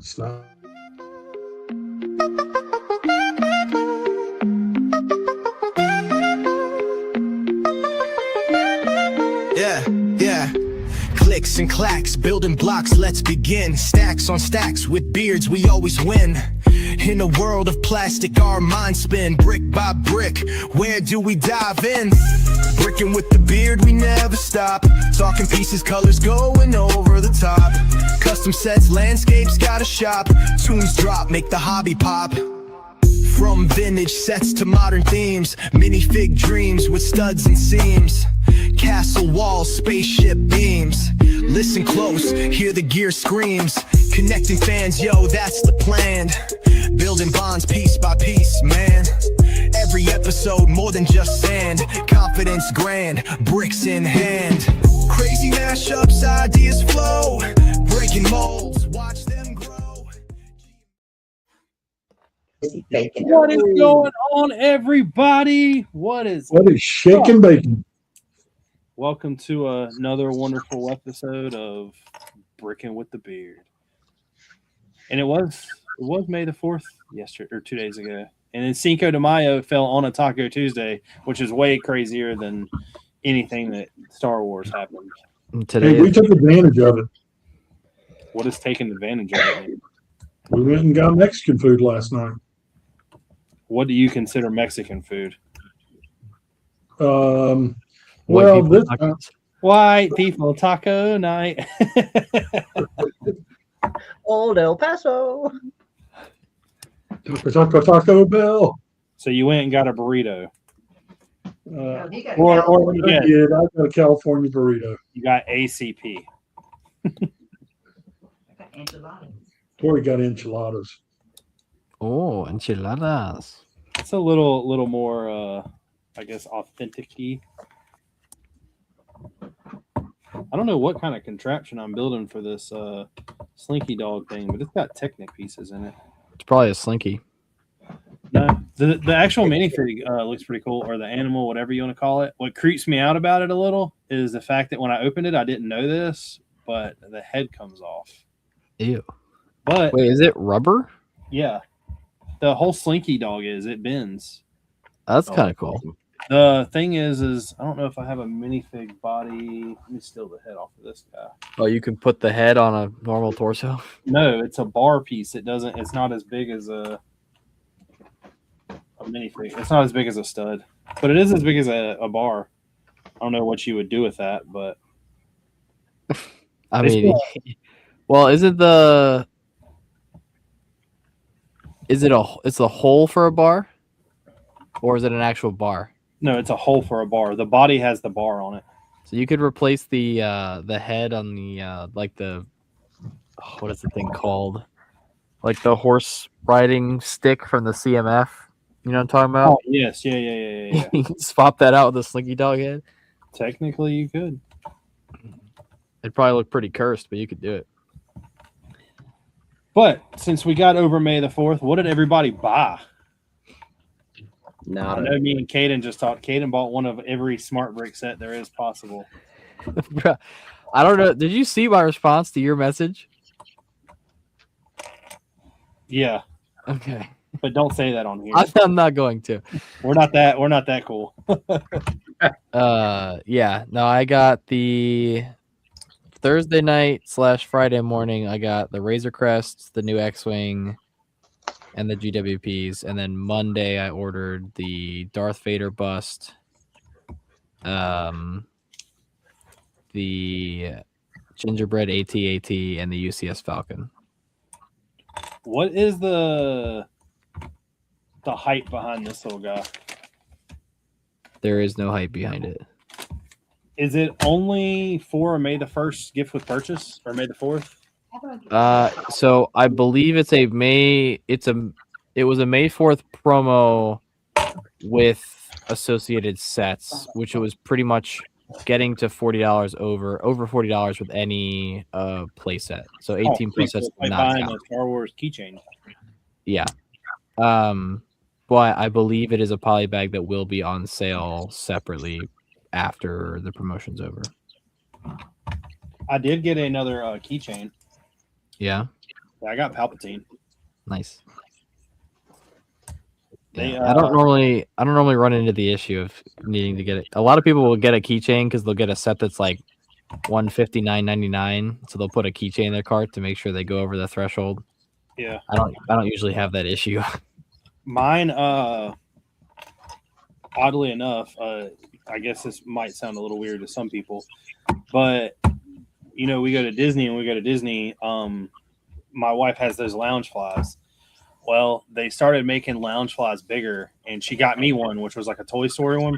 It's not. Yeah. Clicks and clacks, building blocks, let's begin. Stacks on stacks, with beards we always win. In a world of plastic, our minds spin. Brick by brick, where do we dive in? Brickin' with the beard, we never stop. Talking pieces, colors going over the top. Custom sets, landscapes, got a shop. Tunes drop, make the hobby pop. From vintage sets to modern themes, minifig dreams with studs and seams. Castle walls, spaceship beams. Listen close, hear the gear screams. Connecting fans, yo, that's the plan. Building bonds piece by piece, man. Every episode more than just sand. Confidence grand, bricks in hand. Crazy mashups, ideas flow. Breaking molds, watch them grow. What is going on, everybody? What is shaking bacon? Welcome to another wonderful episode of Brickin' with the Beard. And it was May the 4th yesterday or 2 days ago. And then Cinco de Mayo fell on a Taco Tuesday, which is way crazier than anything that Star Wars happened. Hey, we took advantage of it. What is taking advantage of it? We went and got Mexican food last night. What do you consider Mexican food? White people taco night. Old El Paso. Taco Bell. So you went and got a burrito. I got a California burrito. You got ACP. Tori got enchiladas. Oh, enchiladas. It's a little more, I guess, authentic-y. I don't know what kind of contraption I'm building for this Slinky Dog thing, but it's got Technic pieces in it. It's probably a Slinky. No, the actual minifig looks pretty cool, or the animal, whatever you want to call it. What creeps me out about it a little is the fact that when I opened it, I didn't know this, but the head comes off. Ew. But wait, is it rubber? Yeah. The whole Slinky Dog it bends. That's kind of cool. The thing is I don't know if I have a minifig body. Let me steal the head off of this guy. Oh, you can put the head on a normal torso? No, it's a bar piece. It's not as big as a minifig. It's not as big as a stud, but it is as big as a bar. I don't know what you would do with that, but I mean, well, it's a hole for a bar, or is it an actual bar? No, it's a hole for a bar. The body has the bar on it. So you could replace the head on the what is the thing called? Like the horse riding stick from the CMF. You know what I'm talking about? Oh, yes, yeah. You can swap that out with a Slinky Dog head. Technically, you could. It'd probably look pretty cursed, but you could do it. But since we got over May the 4th, what did everybody buy? I know me and Caden just talked. Caden bought one of every smart brick set there is possible. I don't know. Did you see my response to your message? Yeah. Okay. But don't say that on here. I'm not going to. We're not that cool. Yeah. No, I got the Thursday night / Friday morning. I got the Razor Crests, the new X-Wing, and the GWPs. And then Monday I ordered the Darth Vader bust, the gingerbread AT-AT, and the UCS Falcon. What is the hype behind this little guy? There is no hype behind it. Is it only for May the 1st gift with purchase or May the 4th? So I believe it was a May 4th promo with associated sets, which was pretty much getting to $40 over $40 with any play set. So 18 play sets. Like buying a Star Wars keychain. Yeah. But I believe it is a poly bag that will be on sale separately after the promotion's over. I did get another keychain. Yeah. I got Palpatine. Nice. They, Yeah, I don't normally run into the issue of needing to get it. A lot of people will get a keychain because they'll get a set that's like $159.99, so they'll put a keychain in their cart to make sure they go over the threshold. Yeah, I don't usually have that issue. Mine, oddly enough, I guess this might sound a little weird to some people, but you know, we go to Disney. My wife has those lounge flies. Well, they started making lounge flies bigger, and she got me one, which was like a Toy Story one.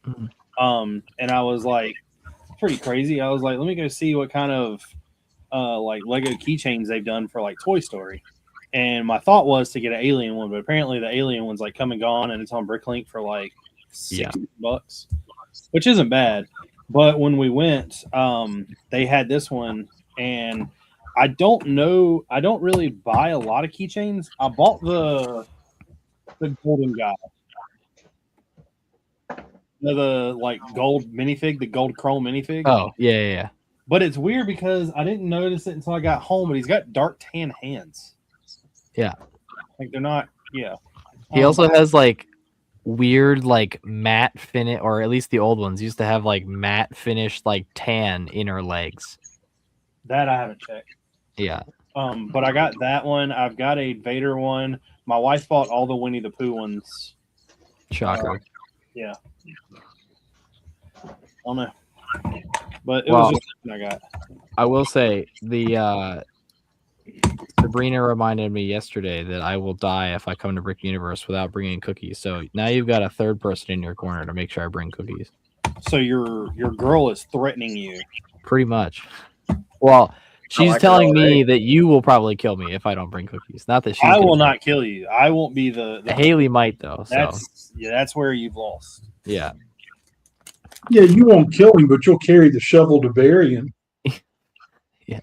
Mhm. And I was like, pretty crazy. I was like, let me go see what kind of like Lego keychains they've done for like Toy Story. And my thought was to get an alien one, but apparently the alien one's like come and gone, and it's on Bricklink for like $60, which isn't bad. But when we went, they had this one, and I don't really buy a lot of keychains. I bought the golden guy. The like gold minifig, the gold chrome minifig. Oh, yeah. But it's weird because I didn't notice it until I got home, but he's got dark tan hands. Yeah. Like they're not, yeah. He also has like weird like matte finish, or at least the old ones used to have like matte finished like tan inner legs. That I haven't checked. Yeah. But I got that one. I've got a Vader one. My wife bought all the Winnie the Pooh ones. Shocker. Yeah. I don't know. But it was just something I got. I will say the Sabrina reminded me yesterday that I will die if I come to Brick Universe without bringing cookies. So now you've got a third person in your corner to make sure I bring cookies. So your girl is threatening you. Pretty much. Well, she's like telling her me that you will probably kill me if I don't bring cookies. Not that I will not kill you. I won't be the Haley might though. That's where you've lost. Yeah. Yeah, you won't kill him, but you'll carry the shovel to bury him. Yeah.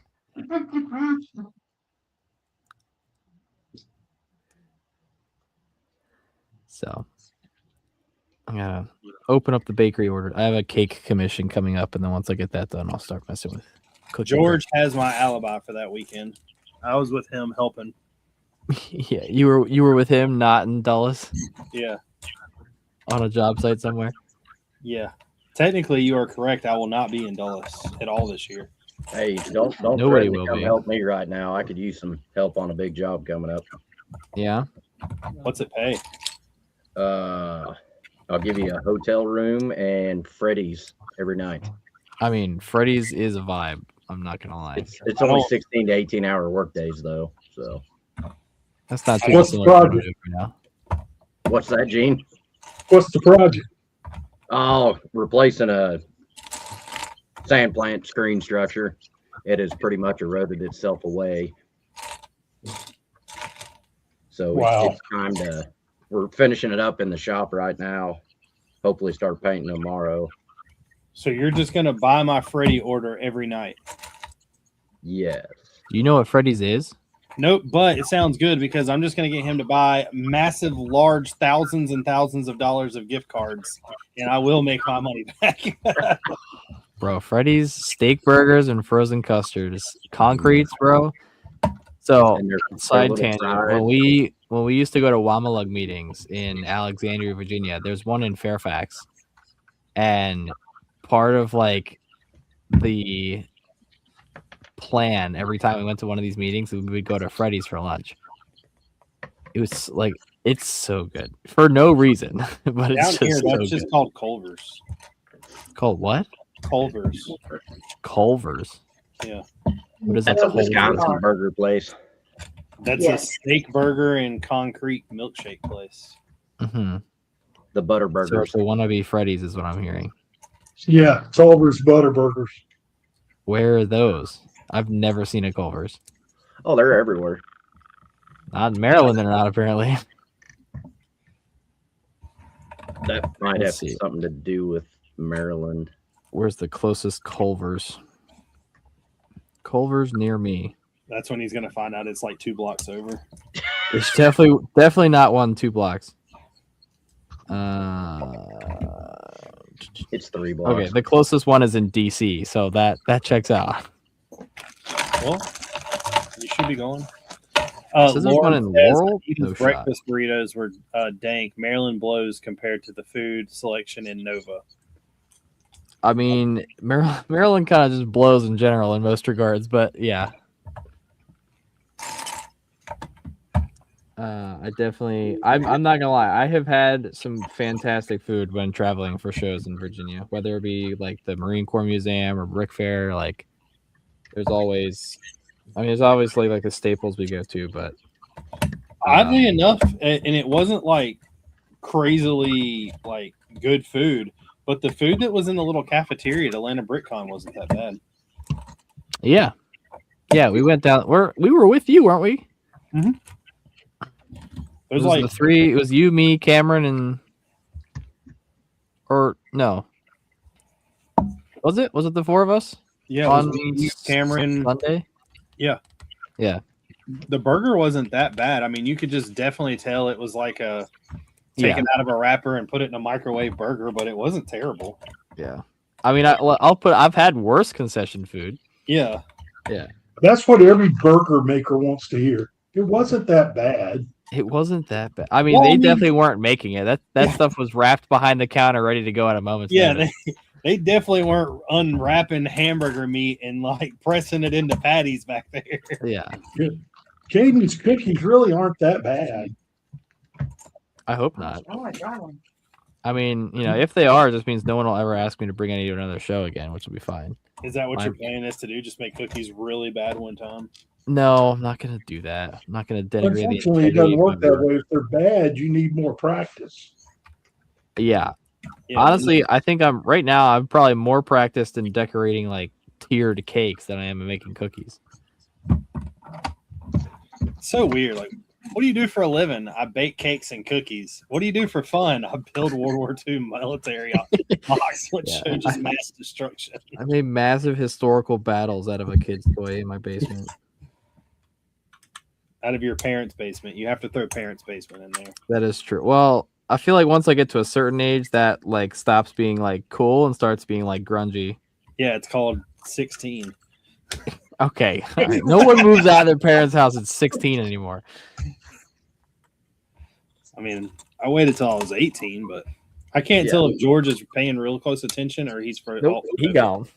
So I'm gonna open up the bakery order. I have a cake commission coming up, and then once I get that done, I'll start messing with cooking. George has my alibi for that weekend. I was with him helping. Yeah, you were with him, not in Dulles. Yeah. On a job site somewhere. Yeah. Technically, you are correct. I will not be in Dulles at all this year. Hey, don't Nobody threaten to will come be. help me right now. I could use some help on a big job coming up. Yeah. What's it pay? I'll give you a hotel room and Freddy's every night. I mean, Freddy's is a vibe. I'm not gonna lie. It's only 16 to 18 hour work days though. So That's not too What's the much to project? do right now. what's that, Gene? What's the project? Oh, replacing a sand plant screen structure. It has pretty much eroded itself away. So Wow. it's time to. We're finishing it up in the shop right now. Hopefully, start painting tomorrow. So you're just gonna buy my Freddy order every night? Yes. Do you know what Freddy's is? Nope, but it sounds good because I'm just gonna get him to buy massive, large, thousands and thousands of dollars of gift cards, and I will make my money back. Bro, Freddy's steak burgers and frozen custards. Concretes, bro. So And they're side little tangent. fried. When we used to go to Wamalug meetings in Alexandria, Virginia, there's one in Fairfax. And part of like the plan every time we went to one of these meetings, we would go to Freddy's for lunch. It was like it's so good for no reason, but it's Down just here, so that's just good. called Culver's. Called what? Culver's. Culver's. Yeah. What is That's that? a Wisconsin burger place. That's Yeah. a steak burger and concrete milkshake place. Mm-hmm. The butter So burgers. it's a wannabe Freddy's is what I'm hearing. Yeah, Culver's Butterburgers. Where are those? I've never seen a Culver's. Oh, they're everywhere. Not in Maryland, they're not apparently. That might Let's have see. something to do with Maryland. Where's the closest Culver's? Culver's near me. That's when he's gonna find out it's like 2 blocks over. It's definitely not 2 blocks. It's 3 blocks. Okay, the closest one is in DC, so that checks out. Well, you should be going. So there's one in says Laurel? Anita's No shot. breakfast burritos were dank. Maryland blows compared to the food selection in Nova. I mean, Maryland kind of just blows in general in most regards, but yeah. I definitely. I'm not gonna lie. I have had some fantastic food when traveling for shows in Virginia, whether it be like the Marine Corps Museum or Brick Fair. Like, there's always. I mean, there's obviously like the staples we go to, but oddly enough, and it wasn't like crazily like good food, but the food that was in the little cafeteria at Atlanta BrickCon wasn't that bad. yeah, we went down. We were with you, weren't we? Mm-hmm. It was like the three. It was you, me, Cameron, or no? Was it? Was it the four of us? Yeah, on me, Cameron, Sunday. Yeah. The burger wasn't that bad. I mean, you could just definitely tell it was like a taken out of a wrapper and put it in a microwave burger, but it wasn't terrible. Yeah. I mean, I've had worse concession food. Yeah. That's what every burger maker wants to hear. It wasn't that bad. It wasn't that bad. I mean, they definitely weren't making it. That stuff was wrapped behind the counter, ready to go at a moment's notice. They definitely weren't unwrapping hamburger meat and like pressing it into patties back there. Yeah. Caden's cookies really aren't that bad. I hope not. Oh my God. I mean, if they are, it just means no one will ever ask me to bring any to another show again, which will be fine. Is that what your plan is to do? Just make cookies really bad one time? No, I'm not going to do that. I'm not going to denigrate the Unfortunately, it doesn't work that way. If they're bad, you need more practice. Yeah. Honestly, I think I'm probably more practiced in decorating like tiered cakes than I am in making cookies. So weird. Like, what do you do for a living? I bake cakes and cookies. What do you do for fun? I build World War II military box, which show just mass destruction. I made massive historical battles out of a kid's toy in my basement. Out of your parents' basement. You have to throw parents' basement in there. That is true. Well, I feel like once I get to a certain age, that like stops being like cool and starts being like grungy. Yeah, it's called 16. Okay. All right. No one moves out of their parents' house at 16 anymore. I mean, I waited till I was 18, but I can't tell if George is paying real close attention or he's for he gone.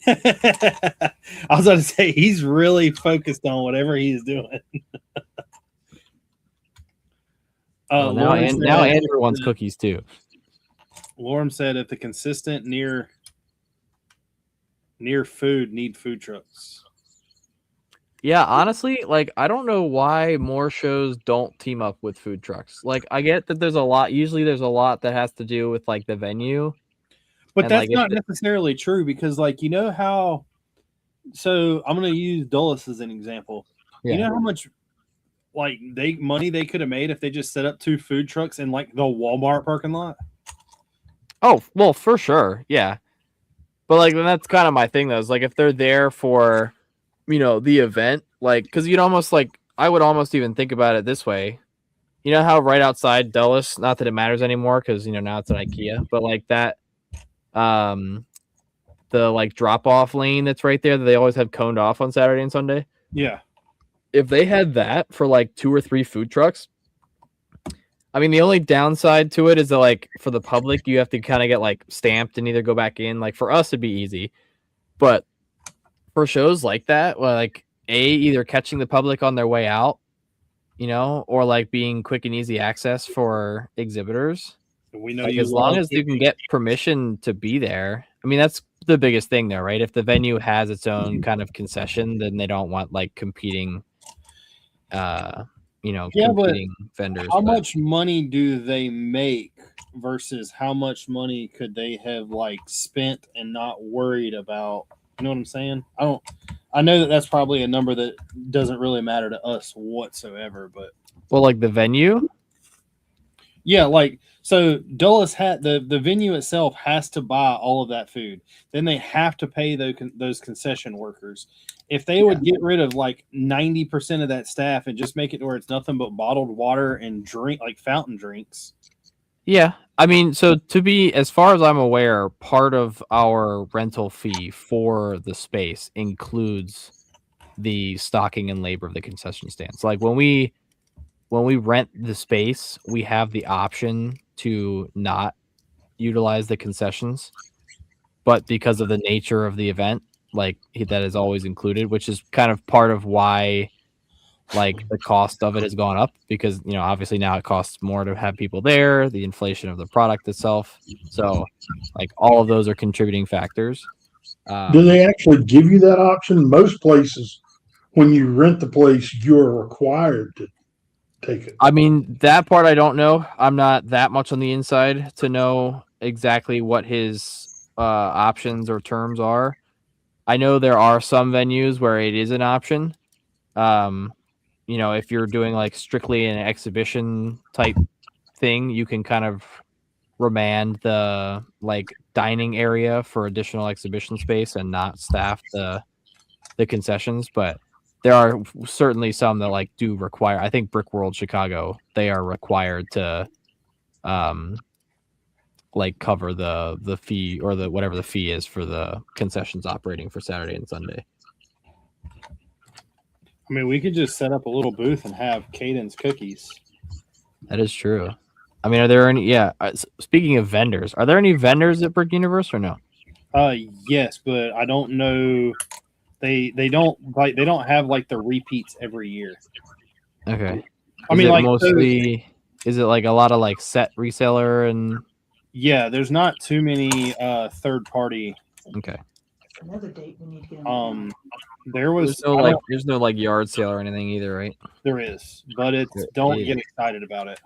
I was about to say he's really focused on whatever he's doing. Now Andrew wants cookies too. Lorem said if the consistent near food need food trucks. Yeah, honestly, like I don't know why more shows don't team up with food trucks. Like I get that there's a lot that has to do with like the venue. But that's not necessarily true because like how so I'm gonna use Dulles as an example. Yeah. You know how much like money they could have made if they just set up 2 food trucks in like the Walmart parking lot? Oh, well, for sure. Yeah. But like that's kind of my thing though, is like if they're there for the event, like because you'd almost like I would almost even think about it this way. You know how right outside Dulles, not that it matters anymore because now it's an IKEA, but like that the like drop off lane that's right there that they always have coned off on Saturday and Sunday. Yeah. If they had that for like 2 or 3 food trucks, I mean, the only downside to it is that like for the public, you have to kind of get like stamped and either go back in. Like for us, it'd be easy, but for shows like that, well, like either catching the public on their way out, or like being quick and easy access for exhibitors. We know like as long as you can get permission to be there. I mean, that's the biggest thing there, right? If the venue has its own kind of concession, then they don't want like competing, competing vendors. How much money do they make versus how much money could they have like spent and not worried about? You know what I'm saying? I know that's probably a number that doesn't really matter to us whatsoever, but like the venue. Yeah, like so Dulles had the venue itself has to buy all of that food. Then they have to pay those concession workers. If they would get rid of like 90% of that staff and just make it to where it's nothing but bottled water and drink like fountain drinks. Yeah. I mean, so to be, as far as I'm aware, part of our rental fee for the space includes the stocking and labor of the concession stands. Like when we rent the space, we have the option to not utilize the concessions, but because of the nature of the event, like that is always included, which is kind of part of why like the cost of it has gone up, because obviously now it costs more to have people there, the inflation of the product itself. So like all of those are contributing factors. Do they actually give you that option? Most places, when you rent the place, you're required to take it. I mean, that part I don't know. I'm not that much on the inside to know exactly what his options or terms are. I know there are some venues where it is an option. If you're doing like strictly an exhibition type thing, you can kind of remand the like dining area for additional exhibition space and not staff the concessions. But there are certainly some that like do require. I think Brick World Chicago, they are required to like cover the fee or the whatever the fee is for the concessions operating for Saturday and Sunday. I mean, we could just set up a little booth and have Cadence cookies. That is true. I mean, are there any? Yeah. Speaking of vendors, are there any vendors at Brick Universe or no? Yes, but I don't know. They don't have like the repeats every year. Okay. I mean, like mostly, is it like a lot of like set reseller and? Yeah, there's not too many third party. Okay. Another date we need to get. There's no like yard sale or anything either, right? There is, but don't get excited about it.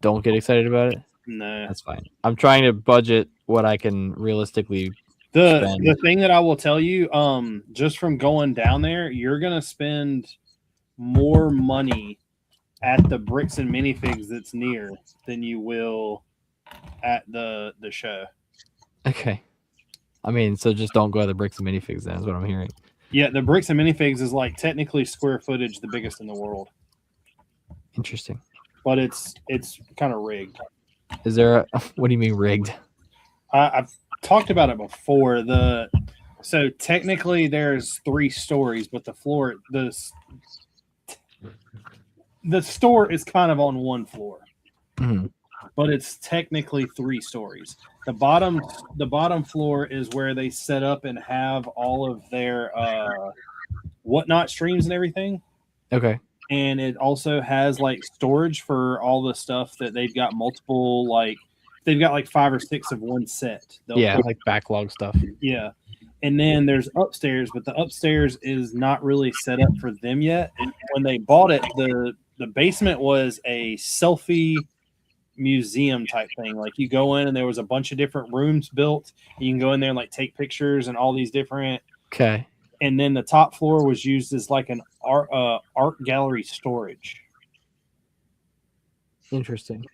Don't get excited about it? No. That's fine. I'm trying to budget what I can realistically spend. The thing that I will tell you, just from going down there, you're gonna spend more money at the Bricks and Minifigs that's near than you will at the show. Okay. I mean, so just don't go to the Bricks and Minifigs then, is what I'm hearing. Yeah, the Bricks and Minifigs is like technically square footage the biggest in the world. Interesting. But it's kind of rigged. Is there what do you mean rigged? I've talked about it before. So technically there's 3 stories, but the store is kind of on 1 floor. Mm-hmm. But it's technically 3 stories. The bottom floor is where they set up and have all of their whatnot streams and everything. Okay. And it also has like storage for all the stuff that they've got multiple, like they've got like 5 or 6 of one set. Like backlog stuff. Yeah. And then there's upstairs, but the upstairs is not really set up for them yet. And when they bought it, the basement was a selfie museum type thing. Like you go in and there was a bunch of different rooms built. You can go in there and like take pictures and all these different. Okay. And then the top floor was used as like an art gallery storage. Interesting.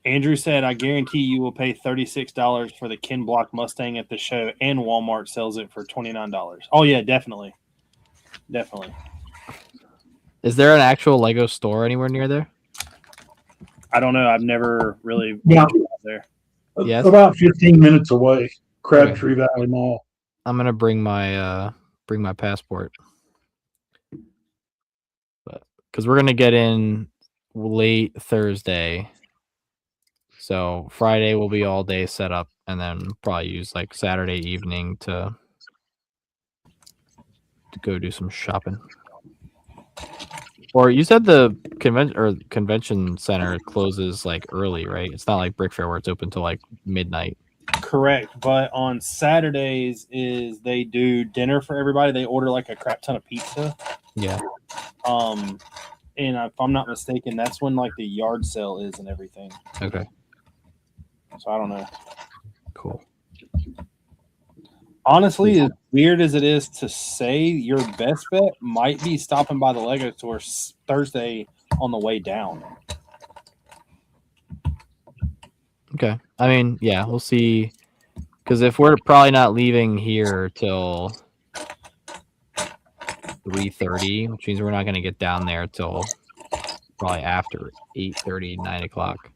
Andrew said, I guarantee you will pay $36 for the Ken Block Mustang at the show, and Walmart sells it for $29. Oh, yeah, definitely. Definitely. Is there an actual Lego store anywhere near there? I don't know. I've never really been out there. Yes. About 15 minutes away, Crabtree Valley Mall. I'm gonna bring my passport, but because we're gonna get in late Thursday, so Friday will be all day set up, and then probably use like Saturday evening to go do some shopping. Or you said the convention center closes like early, right? It's not like Brick Fair where it's open till like midnight. Correct, but on Saturdays is they do dinner for everybody. They order like a crap ton of pizza. Yeah. And if I'm not mistaken, that's when like the yard sale is and everything. Okay. So I don't know. Cool. Honestly, as weird as it is to say, your best bet might be stopping by the Lego store Thursday on the way down. Okay. I mean, yeah, we'll see. Because if we're probably not leaving here till 3:30, which means we're not going to get down there till probably after 8:30, 9 o'clock.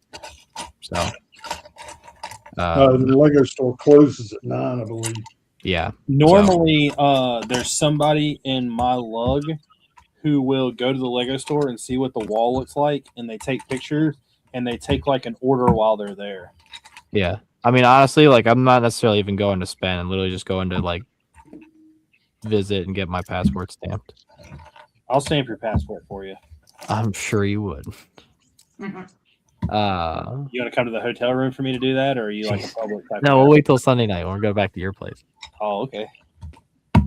So the Lego store closes at 9, I believe. Yeah. Normally, there's somebody in my lug who will go to the Lego store and see what the wall looks like, and they take pictures and they take like an order while they're there. Yeah. I mean, honestly, like I'm not necessarily even going to spend. I'm literally just going to like visit and get my passport stamped. I'll stamp your passport for you. I'm sure you would. Mhm. You want to come to the hotel room for me to do that, or are you like a public type? No, we'll wait till Sunday night. We'll go back to your place. Oh, okay.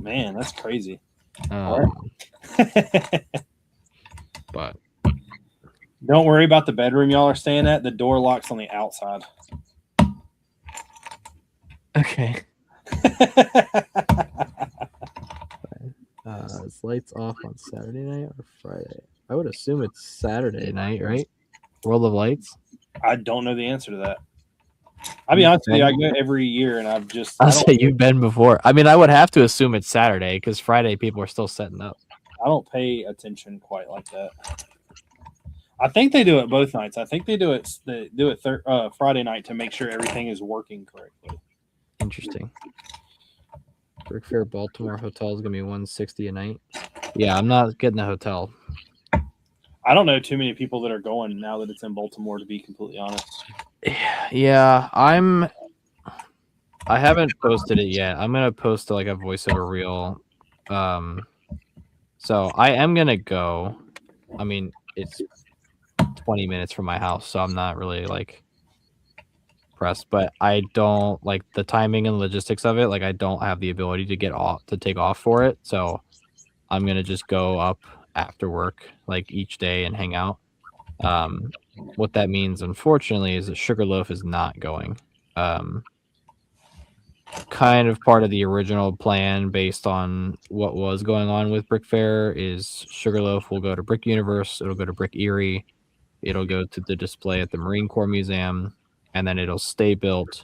Man, that's crazy. But Don't worry about the bedroom y'all are staying at. The door locks on the outside. okay. Is lights off on Saturday night or Friday? I would assume it's Saturday night, right? World of Lights. I don't know the answer to that. I'll be honest with you, I go every year, and I've just. I'll say you've been before. I mean, I would have to assume it's Saturday because Friday people are still setting up. I don't pay attention quite like that. I think they do it both nights. I think they do it. Friday night to make sure everything is working correctly. Interesting. Brick Fair Baltimore hotel is gonna be $160 a night. Yeah, I'm not getting a hotel. I don't know too many people that are going now that it's in Baltimore, to be completely honest. Yeah, I haven't posted it yet. I'm gonna post like a voiceover reel. So I am gonna go. I mean, it's 20 minutes from my house, so I'm not really like pressed, but I don't like the timing and logistics of it. Like I don't have the ability to take off for it. So I'm gonna just go up after work like each day and hang out. What that means, unfortunately, is that Sugarloaf is not going. Kind of part of the original plan based on what was going on with Brick Fair is Sugarloaf will go to Brick Universe, it'll go to Brick Erie, it'll go to the display at the Marine Corps Museum, and then it'll stay built.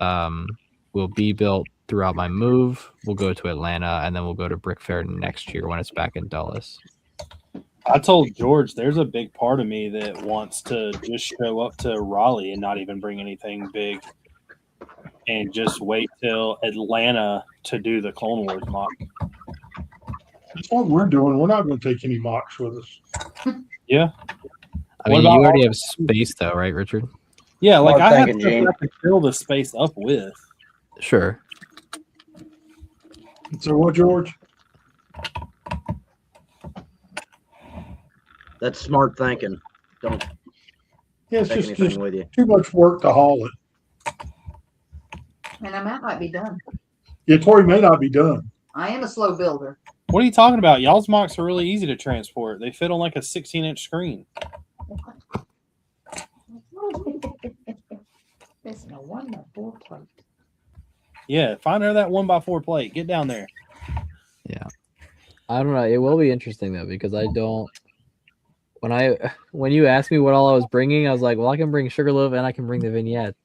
Will be built throughout my move. We'll go to Atlanta, and then we'll go to Brick Fair next year when it's back in Dulles. I told George there's a big part of me that wants to just show up to Raleigh and not even bring anything big and just wait till Atlanta to do the Clone Wars mock. That's what we're doing. We're not going to take any mocks with us. Yeah. I mean, you already have space, though, right, Richard? Yeah, like Well, I have thank you, to fill the space up with. Sure. So what, George? That's smart thinking. Don't Yeah, it's take just anything with you. too much work to haul it. And I might be done. Yeah, Tori may not be done. I am a slow builder. What are you talking about? Y'all's mocks are really easy to transport. They fit on like a 16-inch screen. There's no 1x4 plate. Yeah, find her that 1x4 plate. Get down there. Yeah. I don't know. It will be interesting, though, because I don't... When you asked me what all I was bringing, I was like, well, I can bring Sugarloaf and I can bring the vignette.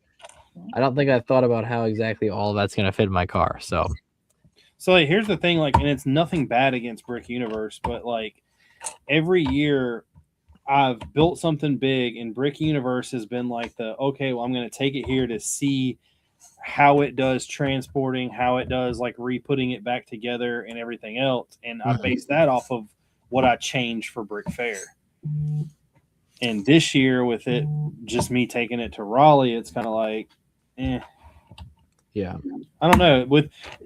I don't think I thought about how exactly all that's going to fit in my car. So like, here's the thing, like, and it's nothing bad against Brick Universe, but like every year I've built something big, and Brick Universe has been like okay, well, I'm going to take it here to see how it does transporting, how it does like re-putting it back together and everything else. And I base that off of what I changed for Brick Fair. And this year, with it just me taking it to Raleigh, it's kind of like, yeah, I don't know.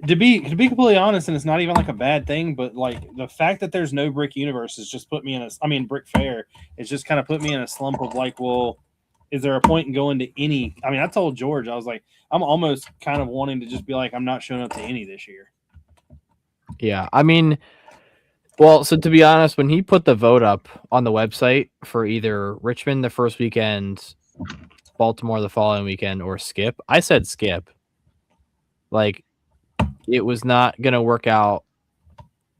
To be completely honest, and it's not even like a bad thing, but like the fact that there's no Brick Universe has just put me in Brick Fair. It's just kind of put me in a slump of like, well, is there a point in going to any? I mean, I told George, I was like, I'm almost kind of wanting to just be like, I'm not showing up to any this year. Yeah, I mean, well, so to be honest, when he put the vote up on the website for either Richmond the first weekend, Baltimore the following weekend, or skip, I said skip. Like, it was not going to work out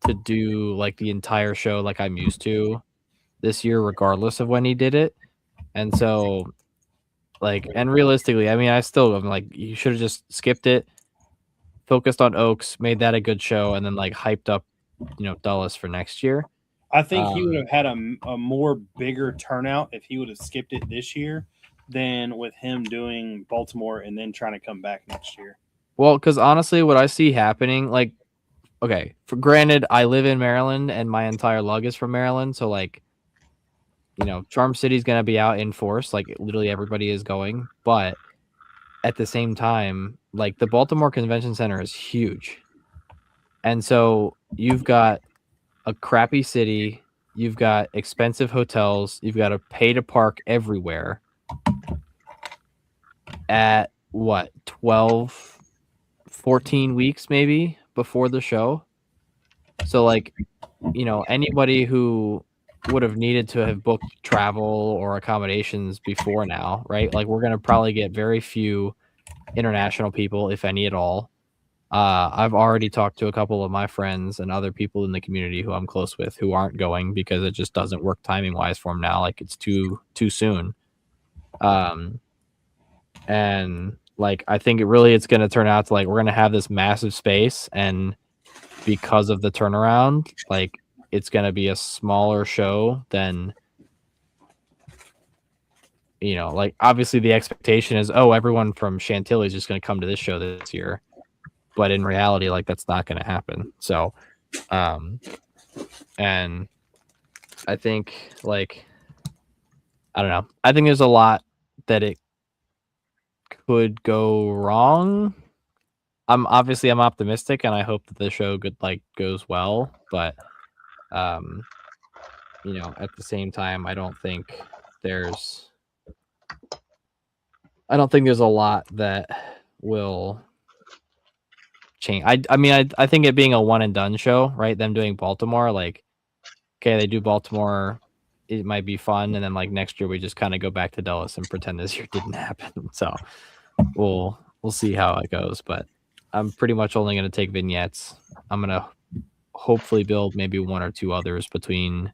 to do like the entire show like I'm used to this year, regardless of when he did it. And so, like, and realistically, I mean, I'm like, you should have just skipped it, focused on Oaks, made that a good show, and then like hyped up, Dulles for next year. I think he would have had a more bigger turnout if he would have skipped it this year than with him doing Baltimore and then trying to come back next year. Well, because honestly, what I see happening, like, okay, for granted, I live in Maryland and my entire lug is from Maryland, so like, Charm City's gonna be out in force, like literally everybody is going, but at the same time, like the Baltimore Convention Center is huge. And so you've got a crappy city, you've got expensive hotels, you've got to pay to park everywhere at what, 12, 14 weeks maybe before the show. So like, anybody who would have needed to have booked travel or accommodations before now, right? Like we're going to probably get very few international people, if any at all. I've already talked to a couple of my friends and other people in the community who I'm close with who aren't going because it just doesn't work timing wise for them now. Like it's too soon. And like, I think it's going to turn out to like, we're going to have this massive space, and because of the turnaround, like it's going to be a smaller show than, like obviously the expectation is, oh, everyone from Chantilly is just going to come to this show this year. But in reality, like that's not going to happen. So, and I think like, I don't know. I think there's a lot that it could go wrong. I'm optimistic and I hope that the show goes well, but, at the same time, I don't think there's a lot that will change. I mean, I think it being a one and done show, right? Them doing Baltimore, like, okay, they do Baltimore, it might be fun, and then like next year we just kind of go back to Dulles and pretend this year didn't happen. So we'll see how it goes, but I'm pretty much only going to take vignettes. I'm going to hopefully build maybe one or two others between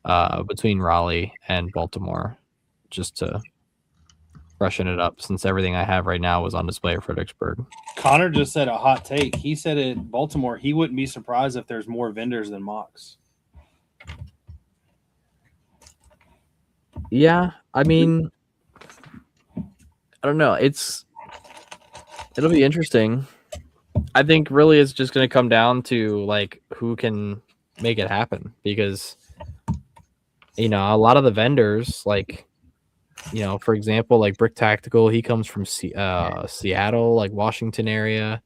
Raleigh and Baltimore, just to freshen it up, since everything I have right now was on display at Fredericksburg. Connor just said a hot take. He said at Baltimore he wouldn't be surprised if there's more vendors than mocks. Yeah, I mean, I don't know. It'll be interesting. I think really it's just going to come down to like who can make it happen, because a lot of the vendors, like, for example, like Brick Tactical, he comes from Seattle, like Washington area.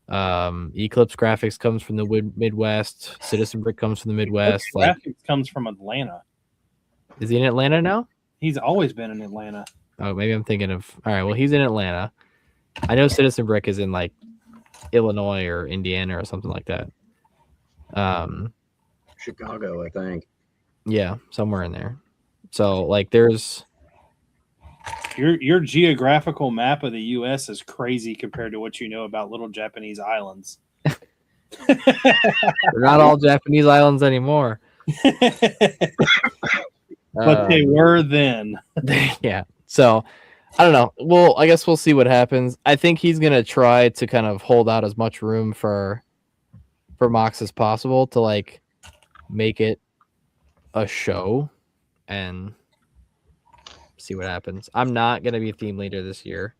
Eclipse Graphics comes from the Midwest. Citizen Brick comes from the Midwest. Graphics comes from Atlanta. Is he in Atlanta now? He's always been in Atlanta. Oh, maybe I'm thinking of. All right, well, he's in Atlanta. I know Citizen Brick is in like Illinois or Indiana or something like that. Chicago, I think. Yeah, somewhere in there. So like, there's your geographical map of the U.S. is crazy compared to what you know about little Japanese islands. they're not all Japanese islands anymore. But they were then. Yeah. So I don't know. Well, I guess we'll see what happens. I think he's gonna try to kind of hold out as much room for Mox as possible to like make it a show and see what happens. I'm not gonna be theme leader this year,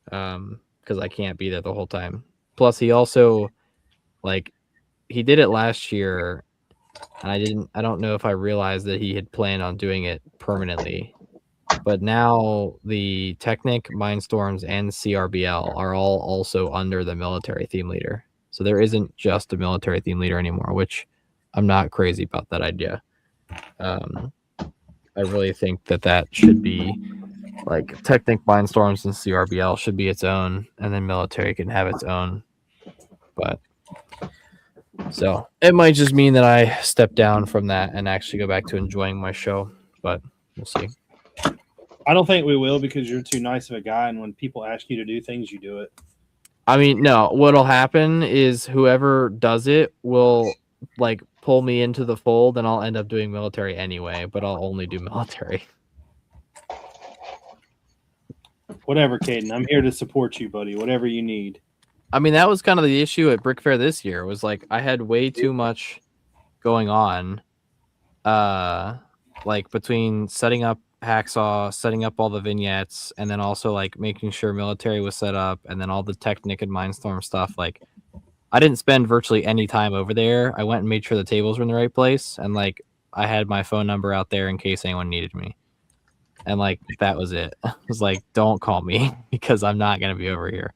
because I can't be there the whole time. Plus, he also he did it last year. And I don't know if I realized that he had planned on doing it permanently, but now the Technic, Mindstorms, and CRBL are all also under the military theme leader. So there isn't just a military theme leader anymore, which I'm not crazy about that idea. I really think that should be like Technic, Mindstorms, and CRBL should be its own, and then military can have its own. But so it might just mean that I step down from that and actually go back to enjoying my show, but we'll see. I don't think we will, because you're too nice of a guy, and when people ask you to do things, you do it. I mean, no, what'll happen is whoever does it will like pull me into the fold, and I'll end up doing military anyway, but I'll only do military. Whatever, Caden. I'm here to support you, buddy. Whatever you need. I mean, that was kind of the issue at Brick Fair this year, was like I had way too much going on, like between setting up Hacksaw, setting up all the vignettes, and then also like making sure military was set up, and then all the Technic and Mindstorm stuff. Like, I didn't spend virtually any time over there. I went and made sure the tables were in the right place, and like I had my phone number out there in case anyone needed me. And like that was it. I was like, don't call me because I'm not gonna be over here.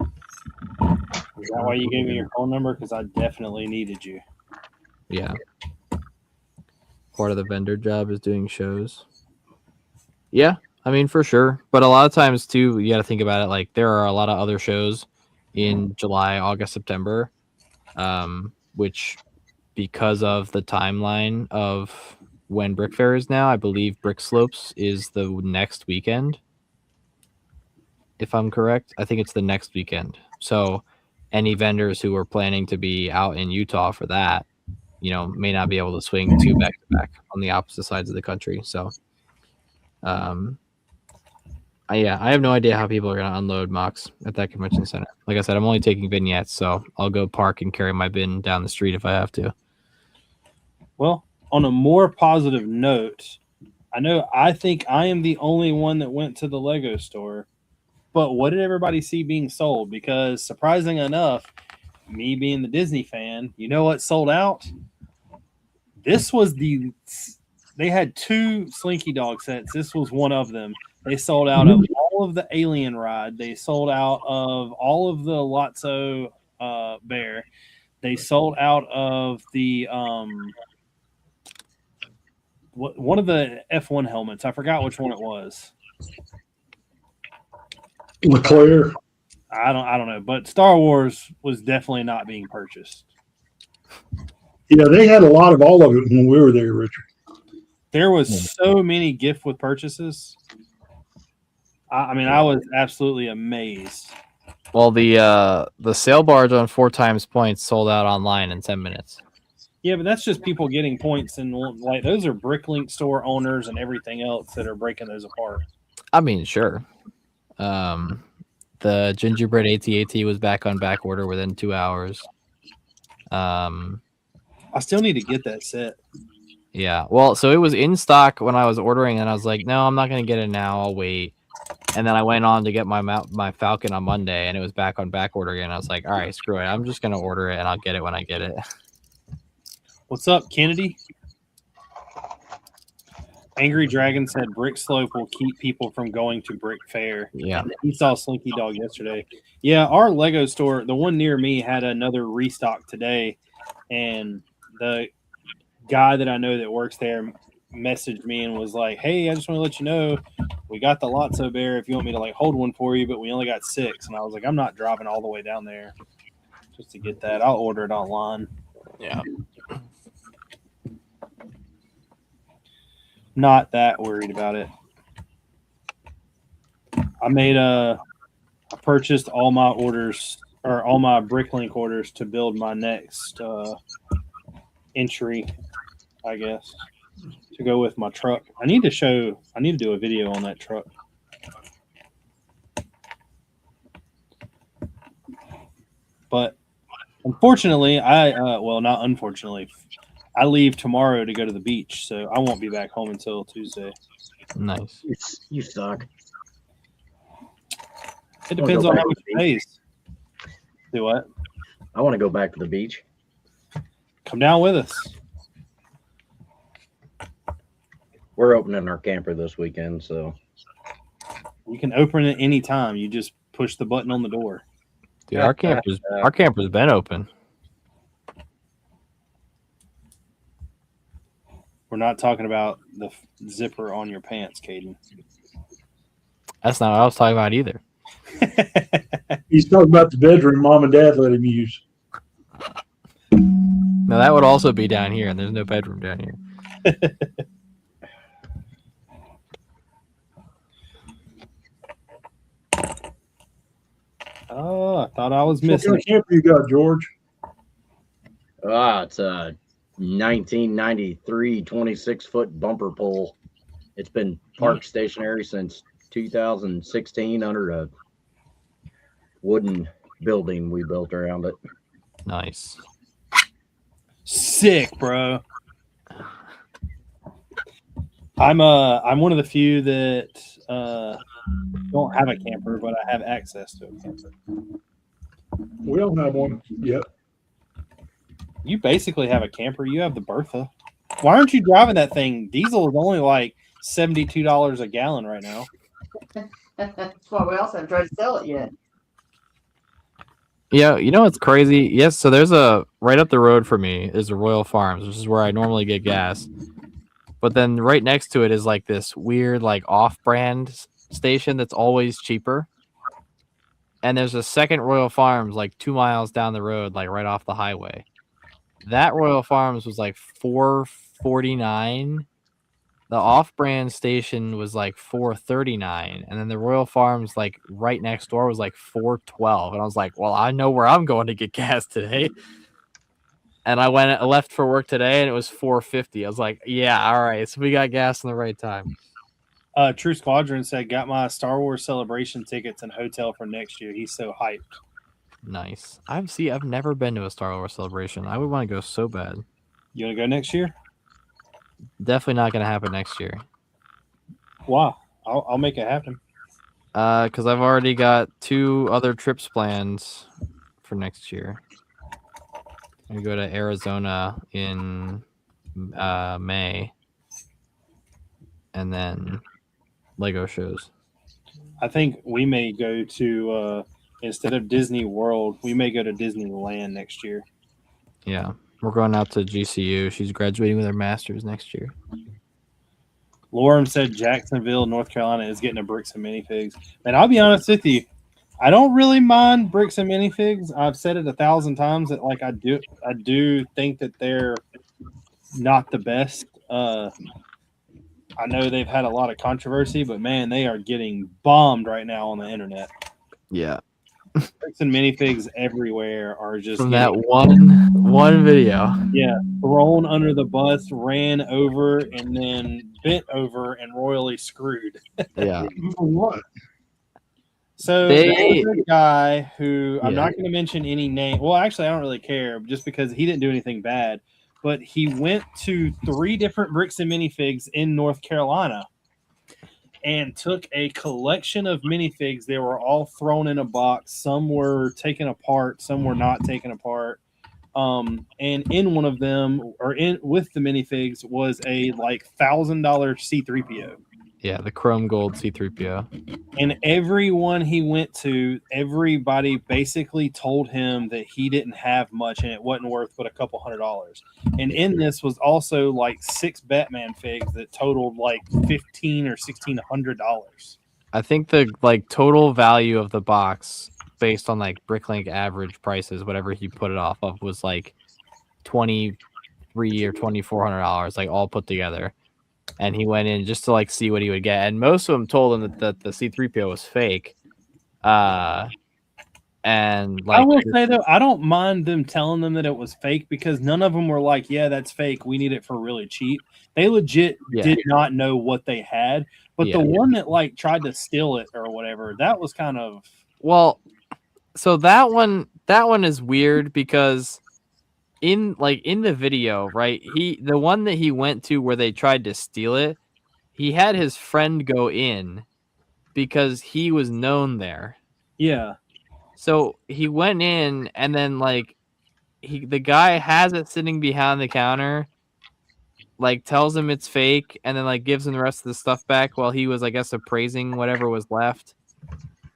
Is that why you gave me your phone number? Because I definitely needed you. Yeah. Part of the vendor job is doing shows. Yeah, I mean, for sure. But a lot of times, too, you got to think about it. Like, there are a lot of other shows in July, August, September, which, because of the timeline of when Brick Fair is now, I believe Brick Slopes is the next weekend. If I'm correct, I think it's the next weekend. So, any vendors who are planning to be out in Utah for that, you know, may not be able to swing two back to back on the opposite sides of the country. So, I have no idea how people are going to unload mocks at that convention center. Like I said, I'm only taking vignettes, so I'll go park and carry my bin down the street if I have to. Well, on a more positive note, I think I am the only one that went to the Lego store. But what did everybody see being sold? Because surprising enough, me being the Disney fan, you know what sold out? They had 2 Slinky Dog sets. This was one of them. They sold out of all of the Alien ride. They sold out of all of the Lotso bear. They sold out of the one of the F1 helmets. I forgot which one it was. Leclerc. I don't know, but Star Wars was definitely not being purchased. Yeah, they had a lot of all of it when we were there, Richard. There was so many gift with purchases. I mean, I was absolutely amazed. Well, the sail barge on 4 times points sold out online in 10 minutes. Yeah, but that's just people getting points, and like those are Bricklink store owners and everything else that are breaking those apart. I mean, sure. The gingerbread AT-AT was back on back order within 2 hours. I still need to get that set. Yeah, well, so it was in stock when I was ordering, and I was like, no, I'm not going to get it now. I'll wait. And then I went on to get my Falcon on Monday, and it was back on back order again. I was like, all right, screw it. I'm just going to order it, and I'll get it when I get it. What's up, Kennedy? Angry Dragon said Brick Slope will keep people from going to Brick Fair. Yeah. He saw Slinky Dog yesterday. Yeah, our Lego store, the one near me, had another restock today, and the guy that I know that works there messaged me and was like, hey, I just want to let you know we got the Lotso bear if you want me to like hold one for you, but we only got 6. And I was like, I'm not driving all the way down there just to get that. I'll order it online. Yeah. Not that worried about it. I purchased all my orders, or all my Bricklink orders, to build my next entry, I guess, to go with my truck. I need to do a video on that truck. But unfortunately, not unfortunately, I leave tomorrow to go to the beach, so I won't be back home until Tuesday. Nice. You suck. It depends on how much it pays. Do what? I want to go back to the beach. Come down with us. We're opening our camper this weekend, so You can open it anytime. You just push the button on the door. Dude, our camper's been open. We're not talking about the zipper on your pants, Caden. That's not what I was talking about either. He's talking about the bedroom Mom and Dad let him use. No, that would also be down here, and there's no bedroom down here. Oh, I thought I was What missing. kind of camper you got, George? it's a 1993 26-foot bumper pole. It's been parked stationary since 2016 under a wooden building we built around it. Nice. Sick, bro. I'm one of the few that don't have a camper, but I have access to a camper. We don't have one yet. You basically have a camper. You have the Bertha. Why aren't you driving that thing? Diesel is only like $72 a gallon right now. That's why we also haven't tried to sell it yet. Yeah, you know what's crazy? Yes, so there's a right up the road for me is a Royal Farms, which is where I normally get gas. But then right next to it is like this weird like off-brand station that's always cheaper. And there's a second Royal Farms like 2 miles down the road, like right off the highway. That Royal Farms was like $4.49. The off-brand station was like $4.39, and then the Royal Farms like right next door was like $4.12. And I was like, well, I know where I'm going to get gas today. And I left for work today, and it was $4.50. I was like, yeah, all right, so we got gas in the right time. True Squadron said, got my Star Wars Celebration tickets and hotel for next year. He's so hyped. Nice. I've never been to a Star Wars Celebration. I would want to go so bad. You want to go next year? Definitely not going to happen next year. Why? I'll make it happen. Because I've already got 2 other trips planned for next year. I go to Arizona in May, and then Lego shows. I think we may go to instead of Disney World, we may go to Disneyland next year. Yeah, we're going out to GCU. She's graduating with her master's next year. Lauren said Jacksonville, North Carolina is getting a Bricks and minifigs. And I'll be honest with you, I don't really mind Bricks and minifigs. I've said it 1,000 times that like I do think that they're not the best. I know they've had a lot of controversy, but man, they are getting bombed right now on the internet. Yeah, Bricks and minifigs everywhere are just from that one video. Yeah, thrown under the bus, ran over, and then bent over and royally screwed. Yeah. For what? So there's a guy who I'm Yeah. not going to mention any name. Well, actually, I don't really care just because he didn't do anything bad. But he went to 3 different Bricks and minifigs in North Carolina and took a collection of minifigs. They were all thrown in a box. Some were taken apart. Some were not taken apart. And in one of them, or in with the minifigs, was a like $1,000 C-3PO. Yeah, the chrome gold C-3PO. And everyone he went to, everybody basically told him that he didn't have much and it wasn't worth but a couple $100. And in this was also like 6 Batman figs that totaled like $1,500 or $1,600. I think the like total value of the box based on like Bricklink average prices, whatever he put it off of, was like $2,300 or $2,400, like all put together. And he went in just to like see what he would get, and most of them told him that the C-3PO was fake. And like, I will say though, I don't mind them telling them that it was fake because none of them were like, "Yeah, that's fake. We need it for really cheap." They legit did not know what they had. But the one that like tried to steal it or whatever, that was kind of So that one is weird because in the video, right? The one that he went to where they tried to steal it, he had his friend go in because he was known there. Yeah. So he went in and then like the guy has it sitting behind the counter, like tells him it's fake, and then like gives him the rest of the stuff back while he was, I guess, appraising whatever was left.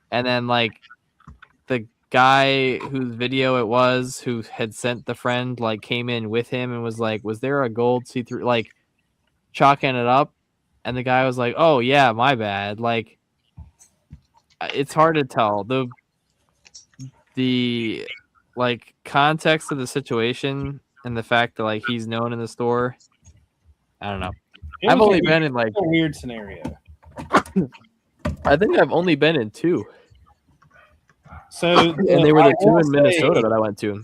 And then like the guy whose video it was, who had sent the friend, like came in with him and was like, was there a gold C3, like chalking it up? And the guy was like, oh yeah, my bad. Like, it's hard to tell the like context of the situation and the fact that like he's known in the store. I don't know. I've only been in like a weird scenario. I think I've only been in 2. So and they were the 2 in Minnesota that I went to.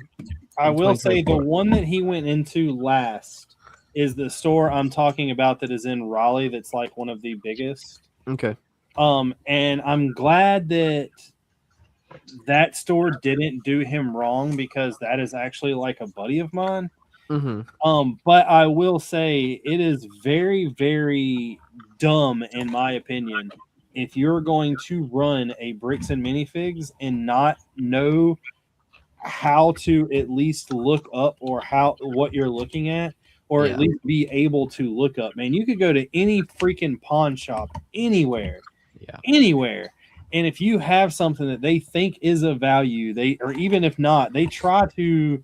I will say the one that he went into last is the store I'm talking about that is in Raleigh. That's like one of the biggest. Okay. And I'm glad that store didn't do him wrong because that is actually like a buddy of mine. Mm-hmm. But I will say it is very, very dumb, in my opinion, if you're going to run a Bricks and minifigs and not know how to at least look up or what you're looking at, or Yeah. at least be able to look up. Man, you could go to any freaking pawn shop anywhere, and if you have something that they think is of value, or even if not, they try to,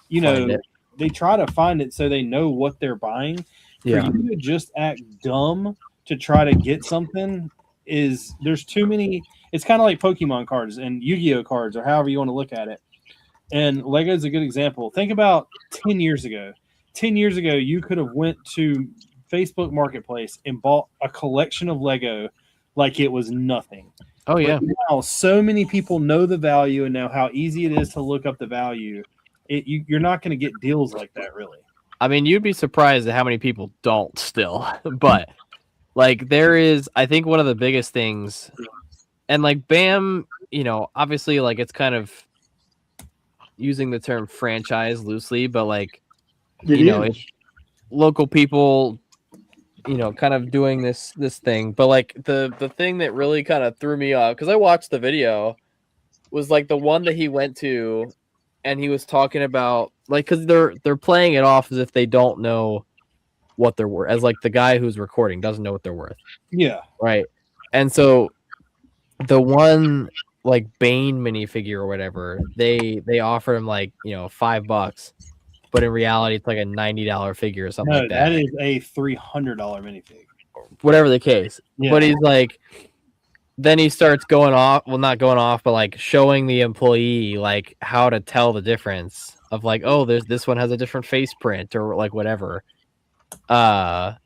they try to find it so they know what they're buying. Yeah. For you to just act dumb to try to get something there's too many. It's kind of like Pokemon cards and Yu-Gi-Oh cards, or however you want to look at it. And Lego is a good example. Think about 10 years ago. 10 years ago, you could have went to Facebook Marketplace and bought a collection of Lego like it was nothing. Oh yeah. But now so many people know the value and know how easy it is to look up the value. You're not going to get deals like that, really. I mean, you'd be surprised at how many people don't still. But like, there is, I think, one of the biggest things, and like BAM, obviously, like, it's kind of using the term franchise loosely, but like, it's local people, kind of doing this thing. But like the thing that really kind of threw me off, because I watched the video, was like the one that he went to, and he was talking about, like, because they're playing it off as if they don't know what they're worth, as like the guy who's recording doesn't know what they're worth. Yeah. Right. And so the one like Bane minifigure or whatever, they offer him like, $5, but in reality it's like a $90 figure or something like that. That is a $300 minifig. Whatever the case. Yeah. But he's like, then he starts going off, well, not going off, but like showing the employee like how to tell the difference of like, oh, this one has a different face print or like whatever. And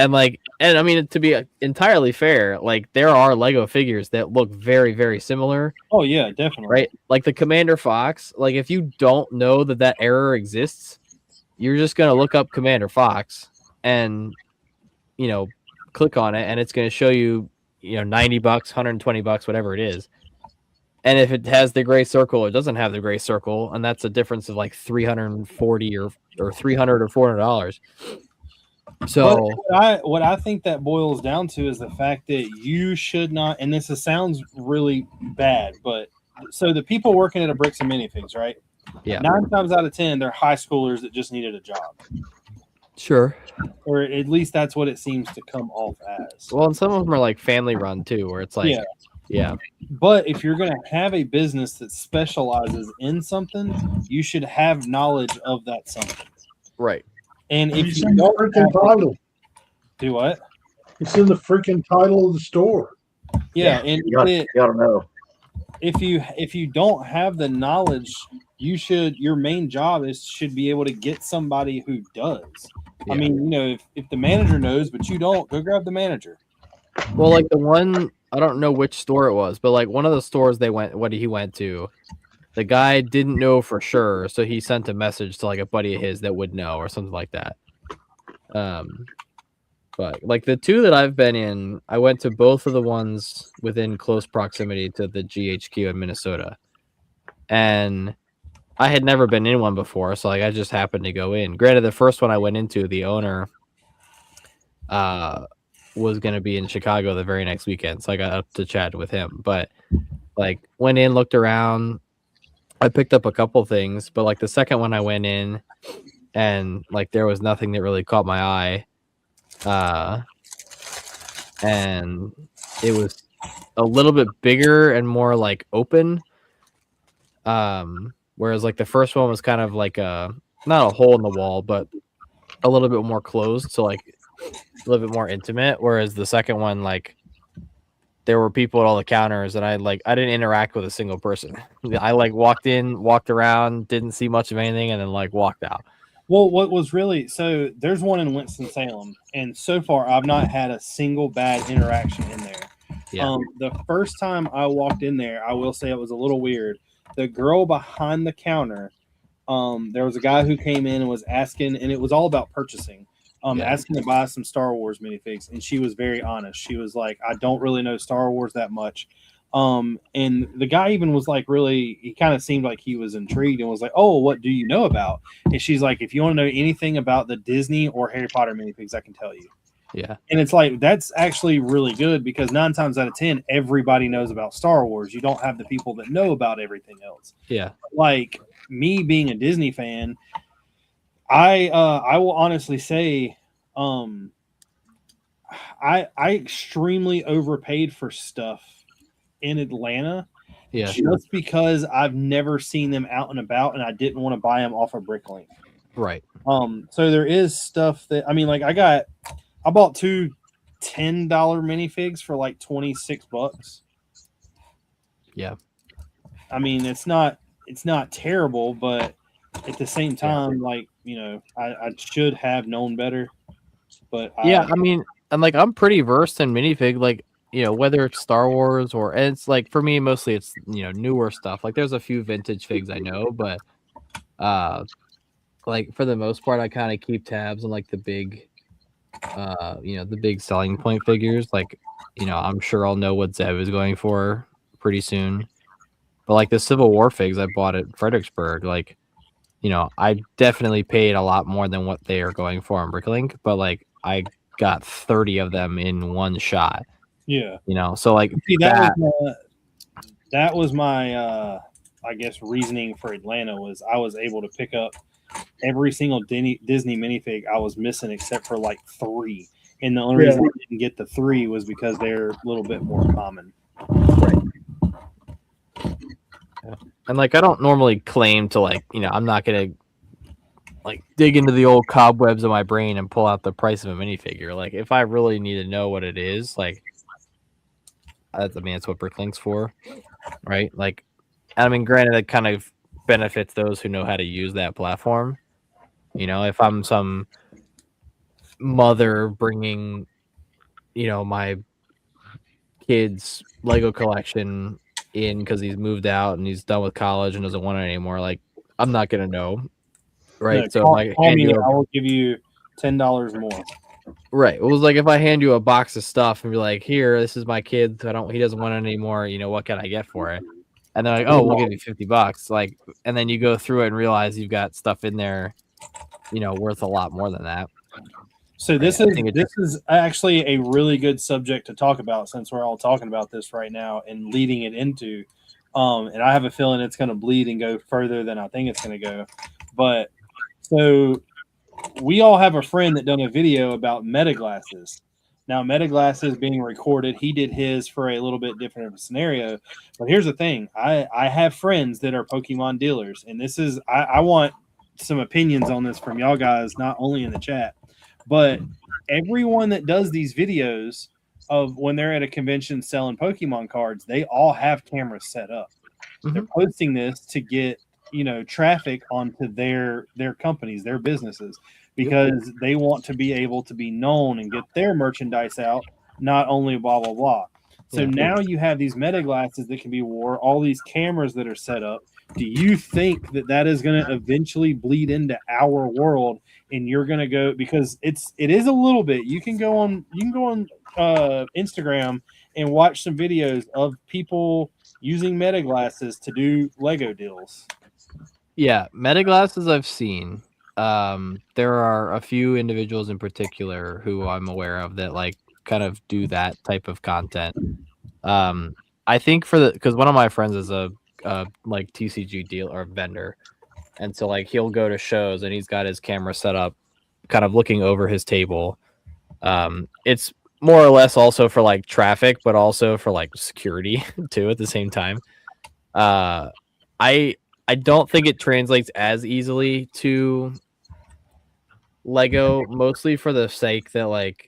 I mean, to be entirely fair, like there are Lego figures that look very, very similar. Oh yeah, definitely. Right? Like the Commander Fox, like if you don't know that error exists, you're just going to look up Commander Fox and, click on it, and it's going to show you, $90, $120, whatever it is. And if it has the gray circle, it doesn't have the gray circle, and that's a difference of like $340 or $300 or $400. So what I think that boils down to is the fact that you should not, and this sounds really bad, but so the people working at a Bricks and minifigs, right? Yeah. 9 times out of 10, they're high schoolers that just needed a job. Sure. Or at least that's what it seems to come off as. Well, and some of them are like family run too, where it's like, yeah. But if you're going to have a business that specializes in something, you should have knowledge of that something. Right. And if It's you in the don't freaking title. do what? It's in the freaking title of the store. Yeah, and You gotta know. if you don't have the knowledge, your main job should be able to get somebody who does. Yeah. I mean, if the manager knows but you don't, go grab the manager. Well, like the one, I don't know which store it was, but like one of the stores he went to, the guy didn't know for sure, so he sent a message to like a buddy of his that would know or something like that. But like the two that I've been in, I went to both of the ones within close proximity to the GHQ in Minnesota, and I had never been in one before, so like I just happened to go in. Granted, the first one I went into, the owner was going to be in Chicago the very next weekend, so I got up to chat with him. But like went in, looked around, I picked up a couple things, but like the second one I went in, and like there was nothing that really caught my eye, and it was a little bit bigger and more like open. Whereas like the first one was kind of like not a hole in the wall, but a little bit more closed, so like a little bit more intimate. Whereas the second one, like there were people at all the counters, and I didn't interact with a single person. I like walked in, walked around, didn't see much of anything, and then like walked out. Well, what was really, so there's one in Winston-Salem, and so far I've not had a single bad interaction in there. Yeah. The first time I walked in there, I will say it was a little weird. The girl behind the counter, there was a guy who came in and was asking, and it was all about purchasing, asking to buy some Star Wars minifigs, and she was very honest. She was like, I don't really know Star Wars that much. And the guy even was like, he kind of seemed like he was intrigued and was like, oh, what do you know about? And she's like, if you want to know anything about the Disney or Harry Potter minifigs, I can tell you. Yeah. And it's like, that's actually really good because 9 times out of 10, everybody knows about Star Wars. You don't have the people that know about everything else. Yeah. Like me being a Disney fan, I will honestly say, I extremely overpaid for stuff in Atlanta Yeah. just because I've never seen them out and about, and I didn't want to buy them off of Bricklink. Right. So there is stuff that I mean, like I bought two $10 minifigs for like $26. Yeah. I mean, it's not terrible, but at the same time, like, you know, I should have known better. But Yeah, I mean, and like I'm pretty versed in minifig, like, you know, whether it's Star Wars or, and it's like for me mostly it's, you know, newer stuff. Like there's a few vintage figs I know, but like for the most part I kind of keep tabs on like the big you know, the big selling point figures. Like, you know, I'm sure I'll know what Zeb is going for pretty soon. But like the Civil War figs I bought at Fredericksburg, like, you know, I definitely paid a lot more than what they are going for on Bricklink, but like I got 30 of them in one shot. yeah, You know, so like see, that was my I guess reasoning for Atlanta was I was able to pick up every single Disney minifig I was missing except for like 3. And the only reason I didn't get the 3 was because they're a little bit more common. Right. Yeah. And like I don't normally claim to, like, you know, I'm not gonna like dig into the old cobwebs of my brain and pull out the price of a minifigure. Like if I really need to know what it is, like I mean that's what Bricklink's for, right? Like I mean, granted, it kind of benefits those who know how to use that platform. You know, if I'm some mother bringing, you know, my kid's Lego collection in because he's moved out and he's done with college and doesn't want it anymore, like I'm not gonna know, right? No, So call me, I will give you $10 more. Right. It was like if I hand you a box of stuff and be like, "Here, this is my kid. He doesn't want it anymore. You know, what can I get for it?" And they're like, "Oh, we'll give you $50." Like, and then you go through it and realize you've got stuff in there, you know, worth a lot more than that. So this is actually a really good subject to talk about since we're all talking about this right now and leading it into, and I have a feeling it's going to bleed and go further than I think it's going to go. But so we all have a friend that done a video about meta glasses. Now, meta glasses being recorded, he did his for a little bit different of a scenario. But here's the thing: I have friends that are Pokemon dealers, and this is I want some opinions on this from y'all guys, not only in the chat, but everyone that does these videos of when they're at a convention selling Pokemon cards, they all have cameras set up. Mm-hmm. They're posting this to get, you know, traffic onto their companies, their businesses, because they want to be able to be known and get their merchandise out, not only blah blah blah. So now you have these meta glasses that can be wore, all these cameras that are set up. Do you think that is going to eventually bleed into our world, and you're going to go, because it is a little bit, you can go on Instagram and watch some videos of people using meta glasses to do Lego deals. Yeah, meta glasses I've seen. There are a few individuals in particular who I'm aware of that like kind of do that type of content. I think because one of my friends is a like TCG deal or vendor, and so like he'll go to shows and he's got his camera set up, kind of looking over his table. It's more or less also for like traffic, but also for like security too at the same time. I don't think it translates as easily to Lego, mostly for the sake that like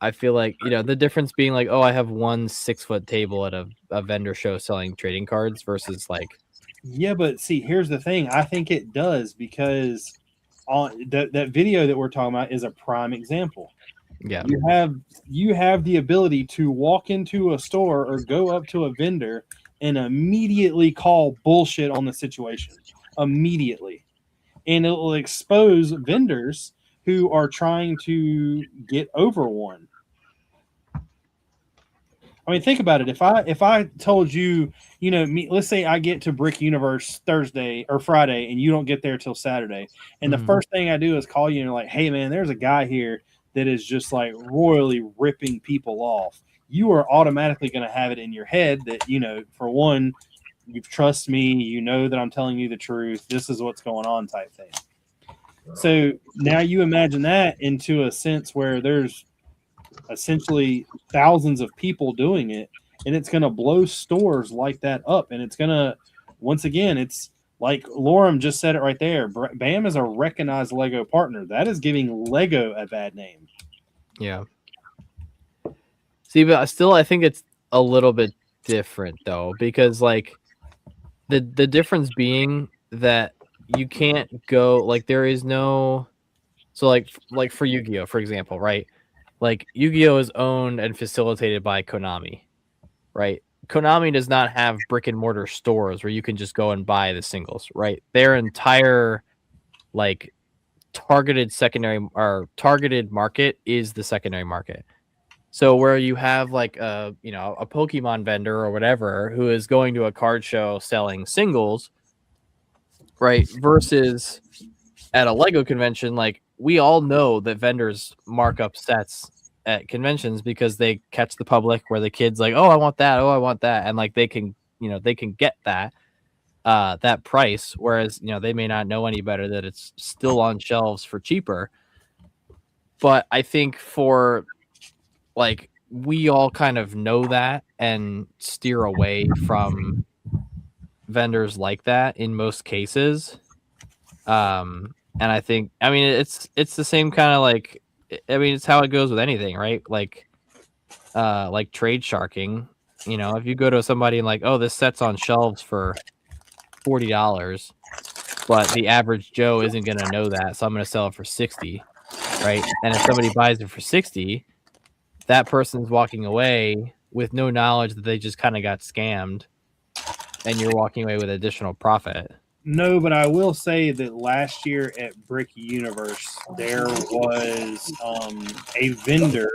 I feel like, you know, the difference being like, oh, I have one 6-foot table at a vendor show selling trading cards versus like, yeah, but see, here's the thing. I think it does, because on that video that we're talking about is a prime example. Yeah, you have the ability to walk into a store or go up to a vendor and immediately call bullshit on the situation immediately, and it will expose vendors who are trying to get over one. I mean, think about it. If I told you, you know, let's say I get to Brick Universe Thursday or Friday, and you don't get there till Saturday, and the first thing I do is call you and like, hey man, there's a guy here that is just like royally ripping people off, you are automatically going to have it in your head that, you know, for one, you trust me, you know that I'm telling you the truth, this is what's going on type thing. So now you imagine that into a sense where there's essentially thousands of people doing it, and it's going to blow stores like that up. And it's going to, once again, it's like Lorem just said it right there. BAM is a recognized Lego partner. That is giving Lego a bad name. Yeah. See, but still, I think it's a little bit different though, because like the difference being that you can't go like there is no, so like for Yu-Gi-Oh, for example, right? Like Yu-Gi-Oh is owned and facilitated by Konami, right? Konami does not have brick and mortar stores where you can just go and buy the singles, right? Their entire like targeted secondary or targeted market is the secondary market. So where you have like a, you know, a Pokemon vendor or whatever who is going to a card show selling singles, right? Versus at a Lego convention, like we all know that vendors mark up sets at conventions because they catch the public where the kids like, oh, I want that. Oh, I want that. And like they can, you know, they can get that that price. Whereas, you know, they may not know any better that it's still on shelves for cheaper. But I think for like we all kind of know that and steer away from vendors like that in most cases. And I think, I mean, it's the same kind of like, I mean, it's how it goes with anything, right? Like trade sharking, you know, if you go to somebody and like, oh, this set's on shelves for $40, but the average Joe isn't going to know that. So I'm going to sell it for 60, right? And if somebody buys it for 60, that person's walking away with no knowledge that they just kind of got scammed, and you're walking away with additional profit. No, but I will say that last year at Brick Universe, there was a vendor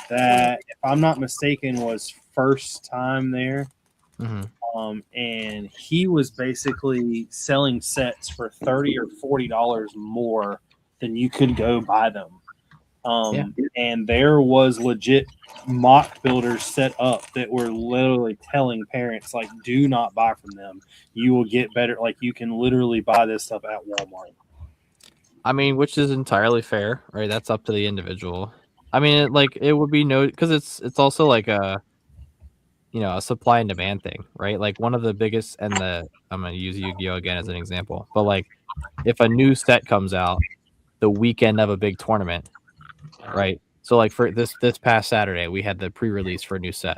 that, if I'm not mistaken, was first time there. Mm-hmm. And he was basically selling sets for $30 or $40 more than you could go buy them. And there was legit mock builders set up that were literally telling parents, like, do not buy from them. You will get better. Like, you can literally buy this stuff at Walmart. I mean, which is entirely fair, right? That's up to the individual. I mean, it would be no, because it's also like a, you know, a supply and demand thing, right? Like one of the biggest, and I'm going to use Yu-Gi-Oh again as an example, but like if a new set comes out the weekend of a big tournament, right? So like for this past Saturday, we had the pre-release for a new set.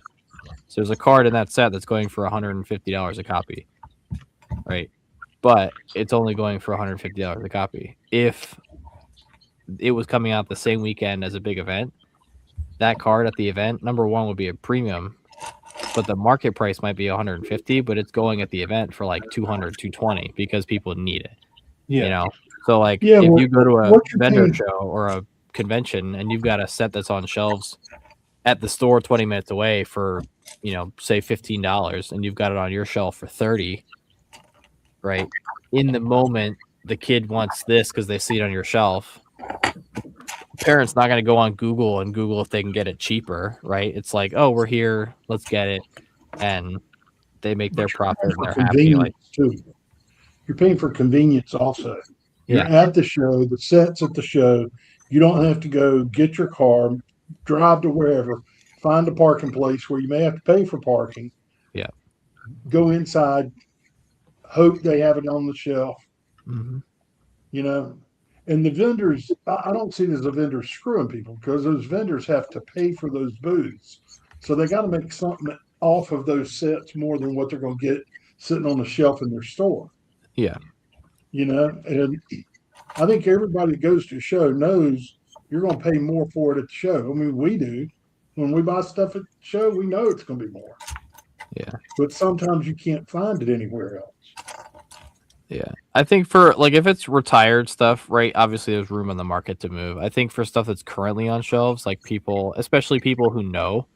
So there's a card in that set that's going for $150 a copy, right? But it's only going for $150 a copy. If it was coming out the same weekend as a big event, that card at the event, number one, would be a premium, but the market price might be $150, but it's going at the event for like $200, $220 because people need it. Yeah. You know, so like if you go to a vendor show or a convention and you've got a set that's on shelves at the store 20 minutes away for, you know, say $15, and you've got it on your shelf for $30, right? In the moment, the kid wants this because they see it on your shelf. Parents not going to go on Google and Google if they can get it cheaper, right? It's like, oh, we're here, let's get it, and they make their profit and they're happy. Like, too. You're paying for convenience also. You're at the show, the set's at the show. You don't have to go get your car, drive to wherever, find a parking place where you may have to pay for parking. Yeah. Go inside, hope they have it on the shelf. Mm-hmm. You know, and the vendors, I don't see it as the vendors screwing people, because those vendors have to pay for those booths. So they got to make something off of those sets more than what they're going to get sitting on the shelf in their store. Yeah. You know, and I think everybody that goes to a show knows you're going to pay more for it at the show. I mean, we do. When we buy stuff at the show, we know it's going to be more. Yeah. But sometimes you can't find it anywhere else. Yeah. I think for like if it's retired stuff, right, obviously there's room on the market to move. I think for stuff that's currently on shelves, like people, especially people who know,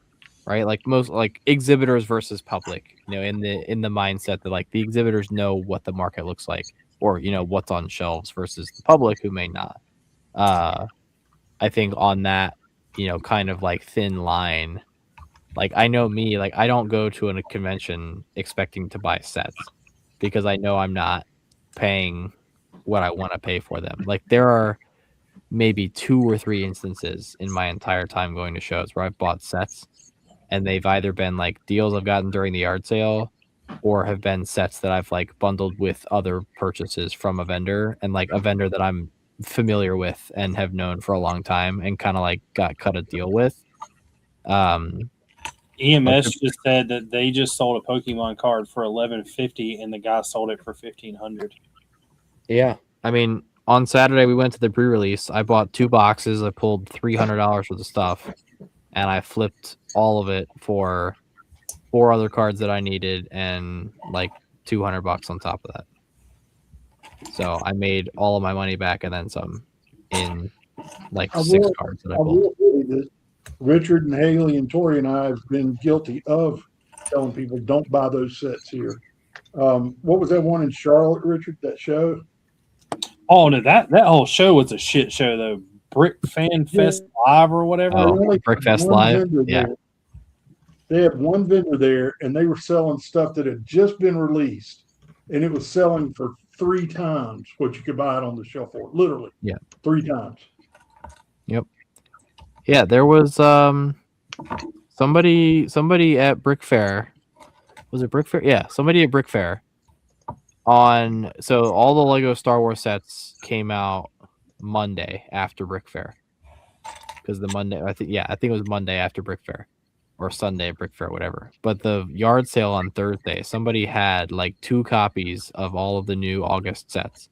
right? Like most like exhibitors versus public, you know, in the mindset that like the exhibitors know what the market looks like, or, you know, what's on shelves versus the public who may not. I think on that, kind of like thin line. Like I know me, like I don't go to a convention expecting to buy sets because I know I'm not paying what I want to pay for them. Like there are maybe 2 or 3 instances in my entire time going to shows where I've bought sets and they've either been like deals I've gotten during the yard sale or have been sets that I've like bundled with other purchases from a vendor and like a vendor that I'm familiar with and have known for a long time and kind of like got cut a deal with. EMS just said that they just sold a Pokemon card for $11.50 and the guy sold it for $1,500. Yeah. I mean, on Saturday we went to the pre-release. I bought 2 boxes. I pulled $300 worth of stuff, and I flipped all of it for 4 other cards that I needed and like $200 on top of that. So I made all of my money back and then some in like 6 cards that I pulled. will say that Richard and Haley and Tori and I have been guilty of telling people don't buy those sets here. What was that one in Charlotte, Richard? That show? Oh no, that whole show was a shit show though. Brick Fan Fest Live or whatever. Oh, Brick Fest Live. Yeah. They had one vendor there, and they were selling stuff that had just been released, and it was selling for 3 times what you could buy it on the shelf for. Literally, 3 times. Yep. Yeah, there was somebody at Brick Fair. Was it Brick Fair? Yeah, somebody at Brick Fair. So all the Lego Star Wars sets came out Monday after Brick Fair. Because I think it was Monday after Brick Fair. Or Sunday at Brick Fair, whatever. But the yard sale on Thursday, somebody had like 2 copies of all of the new August sets.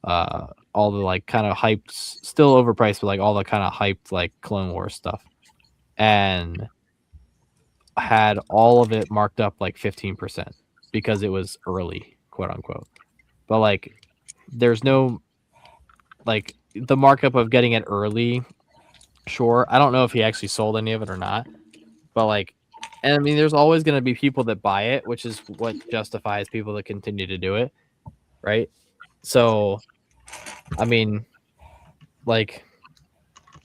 All the like kind of hyped, still overpriced, but like all the kind of hyped like Clone Wars stuff. And had all of it marked up like 15% because it was early, quote unquote. But like there's no like the markup of getting it early, sure. I don't know if he actually sold any of it or not. But like, and I mean, there's always going to be people that buy it, which is what justifies people to continue to do it, right? So, I mean, like,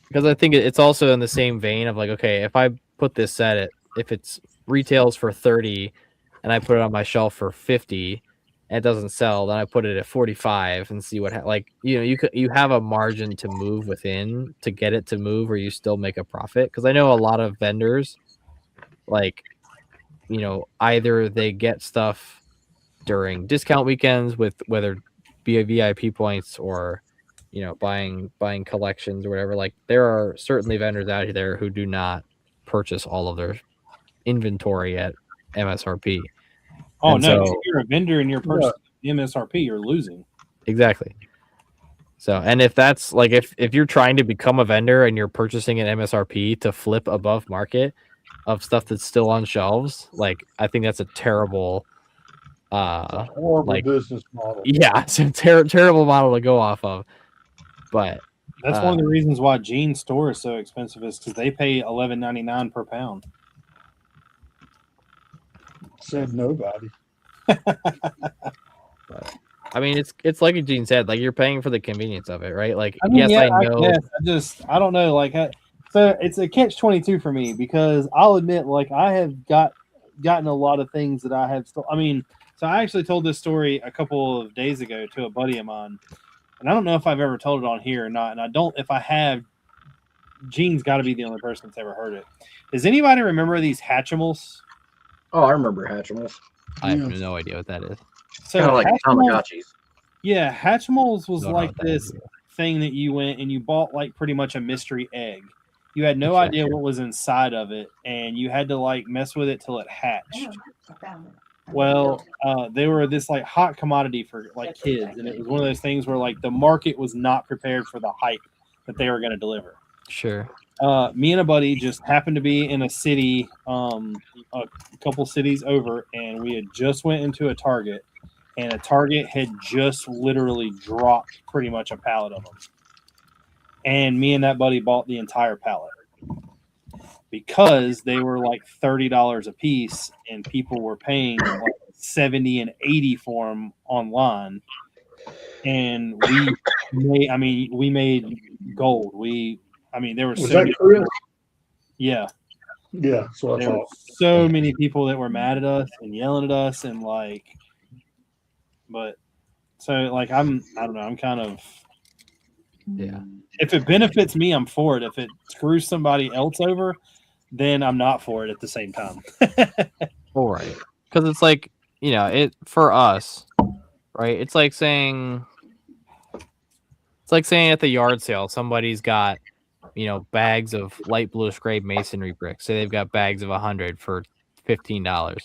because I think it's also in the same vein of like, okay, if I put this set if it's retails for 30 and I put it on my shelf for 50 and it doesn't sell, then I put it at 45 and see what you have a margin to move within to get it to move, or you still make a profit. Because I know a lot of vendors, like, either they get stuff during discount weekends with whether be VIP points or buying collections or whatever. Like there are certainly vendors out there who do not purchase all of their inventory at MSRP. Oh, no, if you're a vendor and you're purchasing MSRP, you're losing. Exactly. So, and if that's like, if you're trying to become a vendor and you're purchasing an MSRP to flip above market of stuff that's still on shelves, like, I think that's a terrible, horrible business model. Yeah, it's a terrible model to go off of. But that's one of the reasons why Gene's store is so expensive, is because they pay $11.99 per pound. Said nobody. But, I mean, it's like Gene said, like you're paying for the convenience of it, right? Like, I mean, I know. I don't know. Like, so it's a catch-22 for me, because I'll admit, like, I have gotten a lot of things that I have still. I mean, so I actually told this story a couple of days ago to a buddy of mine, and I don't know if I've ever told it on here or not. And I don't. If I have, Gene's got to be the only person that's ever heard it. Does anybody remember these Hatchimals? Oh, I remember Hatchimals. I have no idea what that is. So kind of like Tamagotchis. Yeah, Hatchimals was like this thing that you went and you bought like pretty much a mystery egg. You had no idea what was inside of it, and you had to like mess with it till it hatched. Well, they were this like hot commodity for like kids, and it was one of those things where like the market was not prepared for the hype that they were going to deliver. Sure. Me and a buddy just happened to be in a city, a couple cities over, and we had just went into a Target, and a Target had just literally dropped pretty much a pallet of them. And me and that buddy bought the entire pallet because they were like $30 a piece, and people were paying like 70 and 80 for them online. And we made gold. I mean, there were Was so that many Chris? people, yeah, Yeah, so I there were thought. so many people that were mad at us and yelling at us and like, but so like I don't know, I'm kind of Yeah. if it benefits me, I'm for it. If it screws somebody else over, then I'm not for it at the same time. All right. Because it's like, it for us, right? It's like saying at the yard sale, somebody's got, bags of light bluish gray masonry bricks. Say they've got bags of 100 for $15,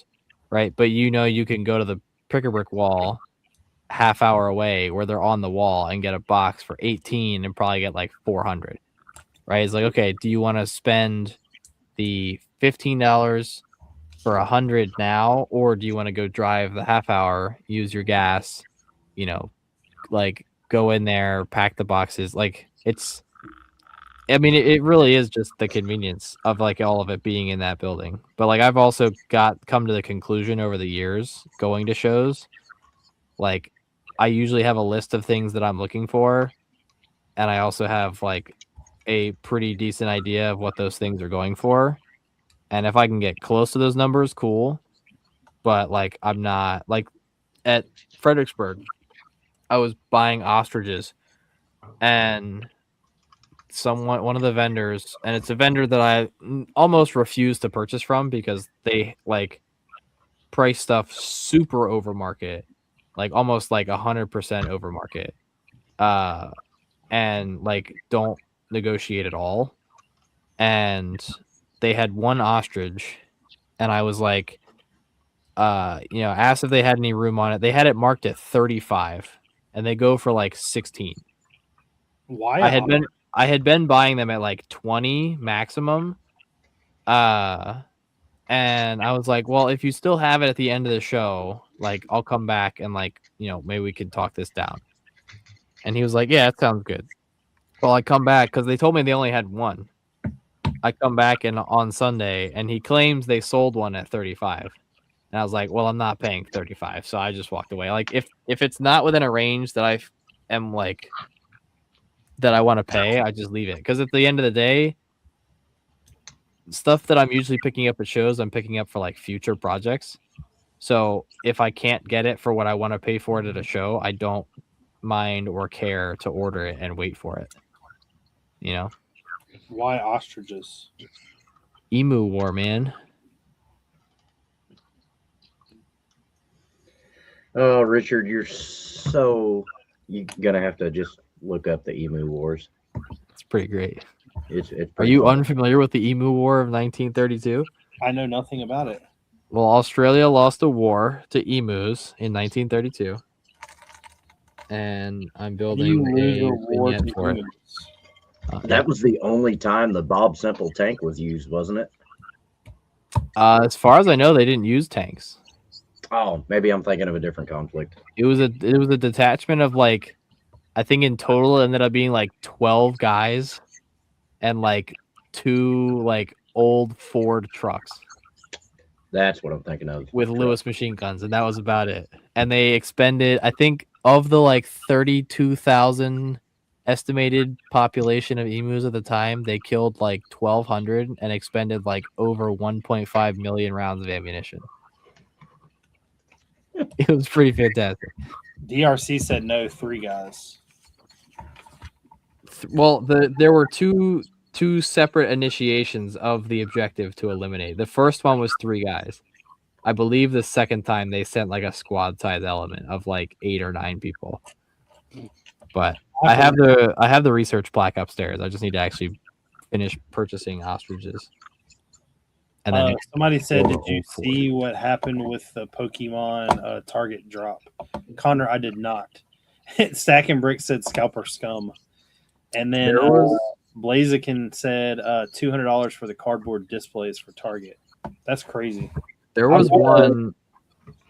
right? But you can go to the picker brick wall half hour away where they're on the wall and get a box for 18 and probably get like 400, right? It's like, okay, do you want to spend the $15 for 100 now, or do you want to go drive the half hour, use your gas, like go in there, pack the boxes? Like it really is just the convenience of like all of it being in that building. But like I've also come to the conclusion over the years going to shows, like I usually have a list of things that I'm looking for, and I also have like a pretty decent idea of what those things are going for. And if I can get close to those numbers, cool. But like I'm not like at Fredericksburg, I was buying ostriches, and one of the vendors, and it's a vendor that I almost refuse to purchase from because they like price stuff super over market, like almost like 100% over market, and like don't negotiate at all. And they had one ostrich, and I was like, asked if they had any room on it. They had it marked at 35, and they go for like 16. Why? I had been buying them at like 20 maximum. And I was like, well, if you still have it at the end of the show, like I'll come back and like, maybe we can talk this down. And he was like, yeah, that sounds good. Well, I come back because they told me they only had one. I come back on Sunday, and he claims they sold one at 35. And I was like, well, I'm not paying 35. So I just walked away. Like if it's not within a range that I am like, that I want to pay, I just leave it. Because at the end of the day, stuff that I'm usually picking up at shows, I'm picking up for like future projects. So if I can't get it for what I want to pay for it at a show, I don't mind or care to order it and wait for it. Why ostriches? Emu war, man. Oh, Richard, you're gonna have to just look up the Emu Wars. It's pretty great. It's Are you unfamiliar with the Emu War of 1932? I know nothing about it. Well, Australia lost a war to emus in 1932, and I'm building a vignette for it. That was the only time the Bob Simple tank was used, wasn't it? As far as I know, they didn't use tanks. Oh, maybe I'm thinking of a different conflict. It was a detachment of like, I think in total it ended up being like 12 guys and like 2 like old Ford trucks. That's what I'm thinking of. With Lewis machine guns, and that was about it. And they expended, I think, of the like 32,000 estimated population of emus at the time, they killed like 1,200 and expended like over 1.5 million rounds of ammunition. It was pretty fantastic. DRC said no, 3 guys. Well, there were two separate initiations of the objective to eliminate. The first one was 3 guys. I believe the second time they sent like a squad size element of like 8 or 9 people. But I have the research plaque upstairs. I just need to actually finish purchasing ostriches. And then somebody said, "Did you see what happened with the Pokemon target drop?" Connor, I did not. Stack and Brix said scalper scum, and then Blaziken said $200 for the cardboard displays for Target. That's crazy. There was one.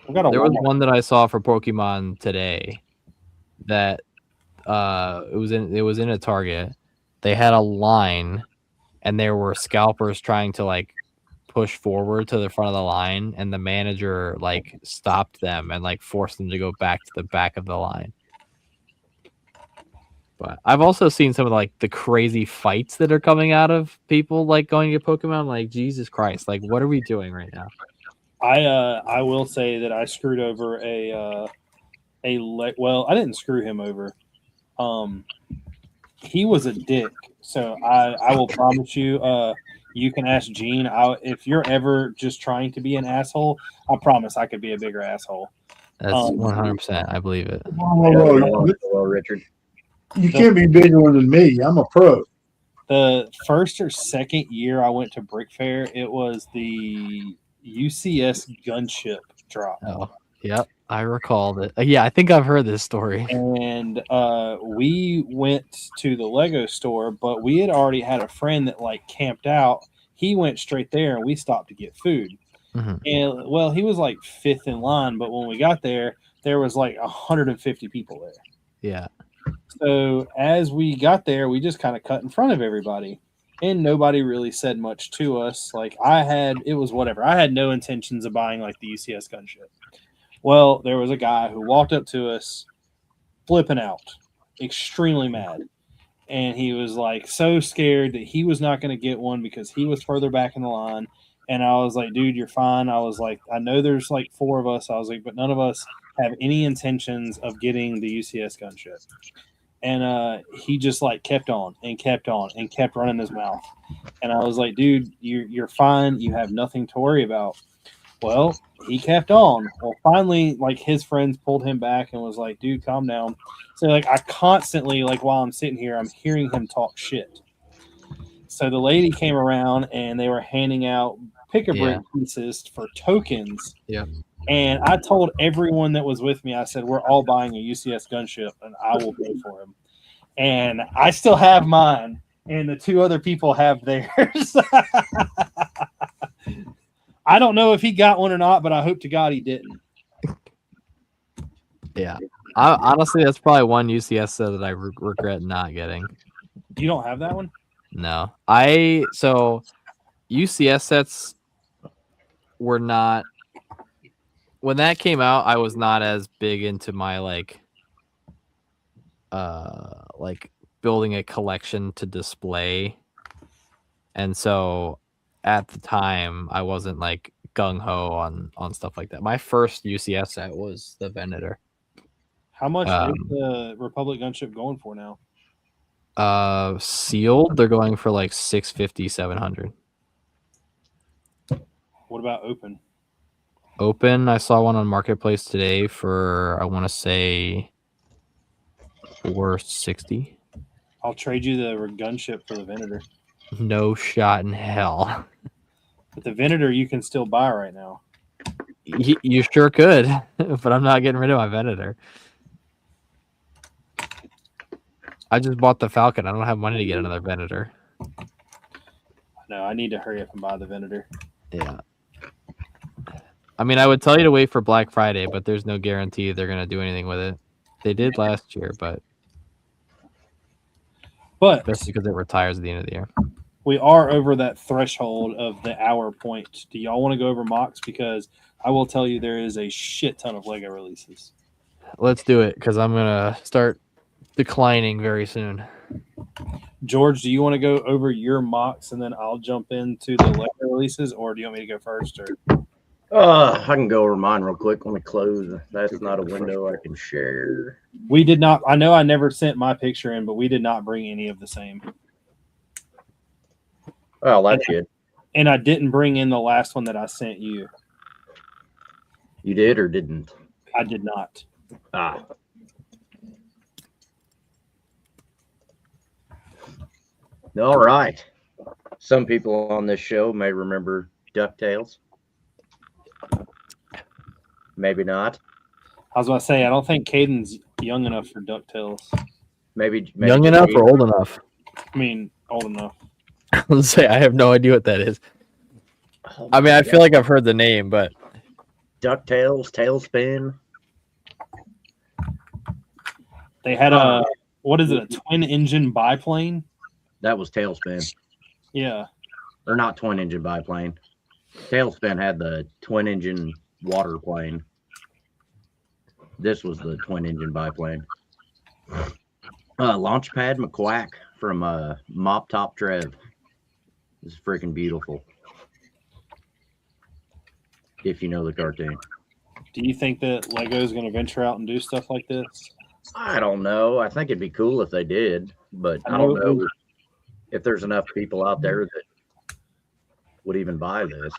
There was one that I saw for Pokemon today that it was in a Target. They had a line, and there were scalpers trying to like push forward to the front of the line, and the manager like stopped them and like forced them to go back to the back of the line. But I've also seen some of like the crazy fights that are coming out of people like going to Pokemon. Like Jesus Christ, like what are we doing right now? I will say that I screwed over well, I didn't screw him over. He was a dick. So I will promise you, you can ask Gene. If you're ever just trying to be an asshole, I promise I could be a bigger asshole. That's 100%. I believe it. Hello, Richard. You can't be bigger than me. I'm a pro. The first or second year I went to Brick Fair, it was the UCS gunship drop. Oh, yep. I recalled it. Yeah, I think I've heard this story. And we went to the Lego store, but we had already had a friend that like camped out. He went straight there, and we stopped to get food. Mm-hmm. And well, he was like fifth in line, but when we got there, there was like 150 people there. Yeah. So as we got there, we just kind of cut in front of everybody, and nobody really said much to us. Like it was whatever. I had no intentions of buying like the UCS gunship. Well, there was a guy who walked up to us, flipping out, extremely mad. And he was like so scared that he was not going to get one because he was further back in the line. And I was like, dude, you're fine. I was like, I know there's like 4 of us. I was like, but none of us have any intentions of getting the UCS gunship. And he just like kept on and kept on and kept running his mouth. And I was like, dude, you're fine. You have nothing to worry about. Well, he kept on. Well, finally, like his friends pulled him back and was like, dude, calm down. So like I constantly, like while I'm sitting here, I'm hearing him talk shit. So the lady came around and they were handing out pick-a-brick pieces for tokens. Yeah. And I told everyone that was with me, I said, we're all buying a UCS gunship and I will pay for him. And I still have mine, and the 2 other people have theirs. I don't know if he got one or not, but I hope to God he didn't. Yeah. Honestly, that's probably one UCS set that I regret not getting. You don't have that one? No. So UCS sets were not, when that came out, I was not as big into my like building a collection to display. And so at the time I wasn't like gung-ho on stuff like that. My first UCS set was the Venator. How much is the Republic gunship going for now? Sealed, they're going for like 650, 700. What about open? Open, I saw one on Marketplace today for, I want to say, 460. I'll trade you the gunship for the Venator. No shot in hell. But the Venator you can still buy right now. You sure could, but I'm not getting rid of my Venator. I just bought the Falcon. I don't have money to get another Venator. No, I need to hurry up and buy the Venator. Yeah. I mean, I would tell you to wait for Black Friday, but there's no guarantee they're going to do anything with it. They did last year, but especially because it retires at the end of the year. We are over that threshold of the hour point. Do y'all want to go over mocks? Because I will tell you there is a shit ton of Lego releases. Let's do it, because I'm going to start declining very soon. George, do you want to go over your mocks and then I'll jump into the Lego releases, or do you want me to go first? Or I can go over mine real quick. Let me close. That's not a window I can share. We did not. I know I never sent my picture in, but we did not bring any of the same. Well, that's good. And I didn't bring in the last one that I sent you. You did or didn't? I did not. Ah. All right. Some people on this show may remember DuckTales. Maybe not. I was going to say, I don't think Caden's young enough for DuckTales. Maybe young enough or old enough? I mean, old enough. Let's say I have no idea what that is. Oh, I mean, I feel like I've heard the name, but DuckTales, Tailspin. They had a, what is it, a twin engine biplane? That was Tailspin. Yeah. Or not twin engine biplane. Tailspin had the twin engine water plane. This was the twin engine biplane. Launchpad McQuack from Mop Top Trev. It's freaking beautiful. If you know the cartoon. Do you think that Lego is going to venture out and do stuff like this? I don't know. I think it'd be cool if they did, but I don't know if there's enough people out there that would even buy this.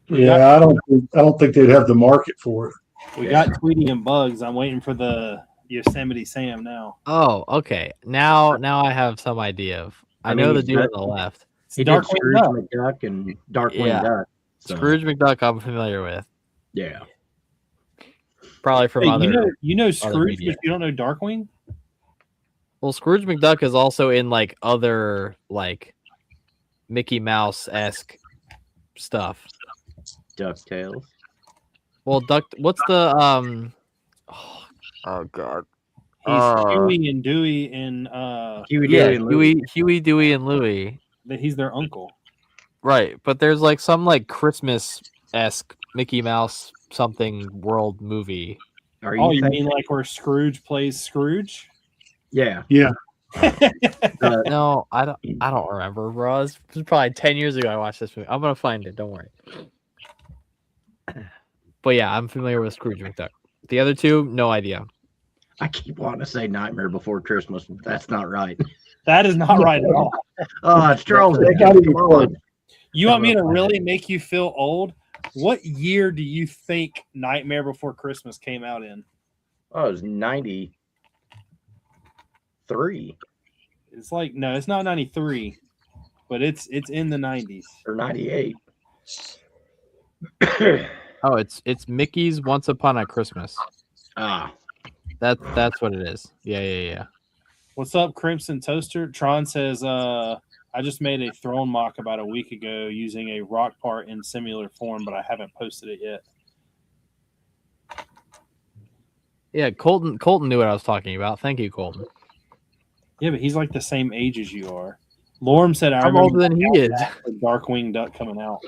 Yeah, I don't think they'd have the market for it. We got Tweety and Bugs. I'm waiting for the Yosemite Sam now. Oh, okay. Now I have some idea of. I know the dude on the left. He did Darkwing Scrooge Duck. McDuck and Darkwing Yeah. Duck. So, Scrooge McDuck, I'm familiar with. yeah. Probably from Hey, other. you know Scrooge, media. but you don't know Darkwing? Well, Scrooge McDuck is also in like other like Mickey Mouse esque stuff. DuckTales. Well, what's the Oh God. He's Huey and Dewey and Huey, Yeah, Dewey, and Louie. Huey, Dewey, and Louie. he's their uncle. Right, but there's like some like Christmas esque Mickey Mouse something world movie. Are Oh, you thinking- mean like where Scrooge plays Scrooge? Yeah. Yeah. No, I don't remember, bro. This was probably 10 years ago I watched this movie. I'm gonna find it. Don't worry. But yeah, I'm familiar with Scrooge McDuck. The other two, no idea. I keep wanting to say Nightmare Before Christmas, but that's not right. That is not right at all. Oh, it's Charles They Dickens. got even Come on. You want me to really make you feel old? What year do you think Nightmare Before Christmas came out in? Oh, it was 93 It's like no, it's not 93, but it's in the 90s. or 98. Oh, it's Mickey's Once Upon a Christmas. Ah, That's what it is. Yeah. What's up, Crimson Toaster? Tron says, I just made a throne mock about a week ago using a rock part in similar form, but I haven't posted it yet. Yeah, Colton knew what I was talking about. Thank you, Colton. Yeah, but he's like the same age as you are. Lorm said, I I'm remember older than he is. the Darkwing Duck coming out.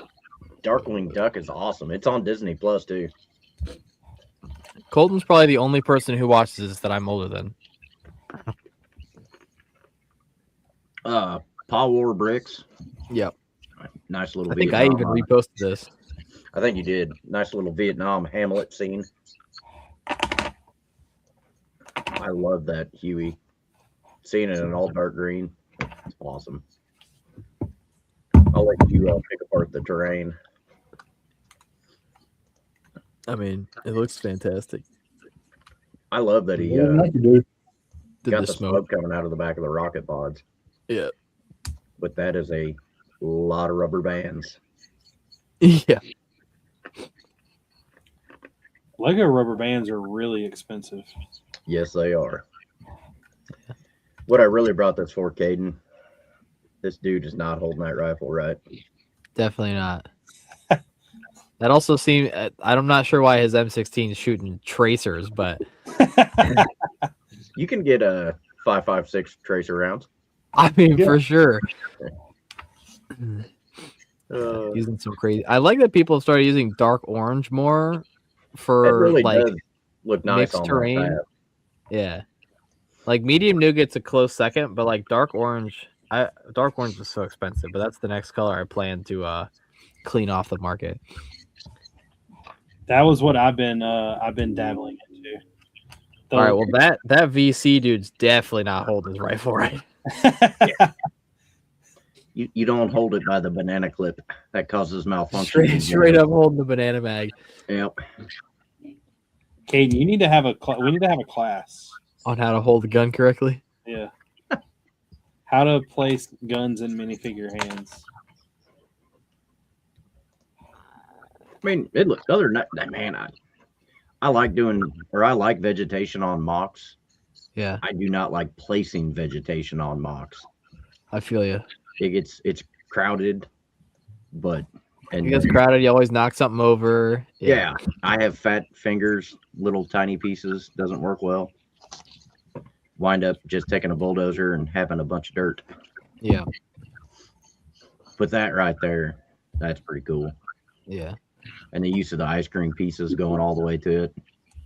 Darkwing Duck is awesome. It's on Disney Plus too. Colton's probably the only person who watches this that I'm older than. Paw War Bricks. Yep. Nice little I think Vietnam. I even reposted this. I think you did. Nice little Vietnam Hamlet scene. I love that Huey. Seeing it in all dark green. It's awesome. I'll let you pick apart the terrain. I mean, it looks fantastic. I love that he Yeah, like you do. Did got the the smoke. smoke coming out of the back of the rocket pods. Yeah. But that is a lot of rubber bands. Yeah. Lego rubber bands are really expensive. Yes, they are. What I really brought this for, Caden, this dude is not holding that rifle right. Definitely not. That also seemed. I'm not sure why his M16 is shooting tracers, but You can get a 5.56 tracer rounds. I mean, Yeah. for sure. Uh, Using some crazy. I like that people have started using dark orange more it for really like does look nice mixed on terrain. that. Yeah. Like medium nougat's a close second, but like dark orange is so expensive, but that's the next color I plan to clean off the market. That was what I've been dabbling into. All right, well that VC dude's definitely not holding his rifle right. You don't hold it by the banana clip. That causes malfunction. Straight up holding the banana mag Yep. Caden, you need to have we need to have a class. on how to hold the gun correctly. Yeah. How to place guns in minifigure hands. I mean, it looks other than that, man. I like vegetation on mocks. Yeah, I do not like placing vegetation on mocks. I feel you. It's crowded, but It gets crowded. You always knock something over. yeah, I have fat fingers, little tiny pieces. Doesn't work well. Wind up just taking a bulldozer and having a bunch of dirt. Yeah. But that right there, that's pretty cool. Yeah. And the use of the ice cream pieces going all the way to it.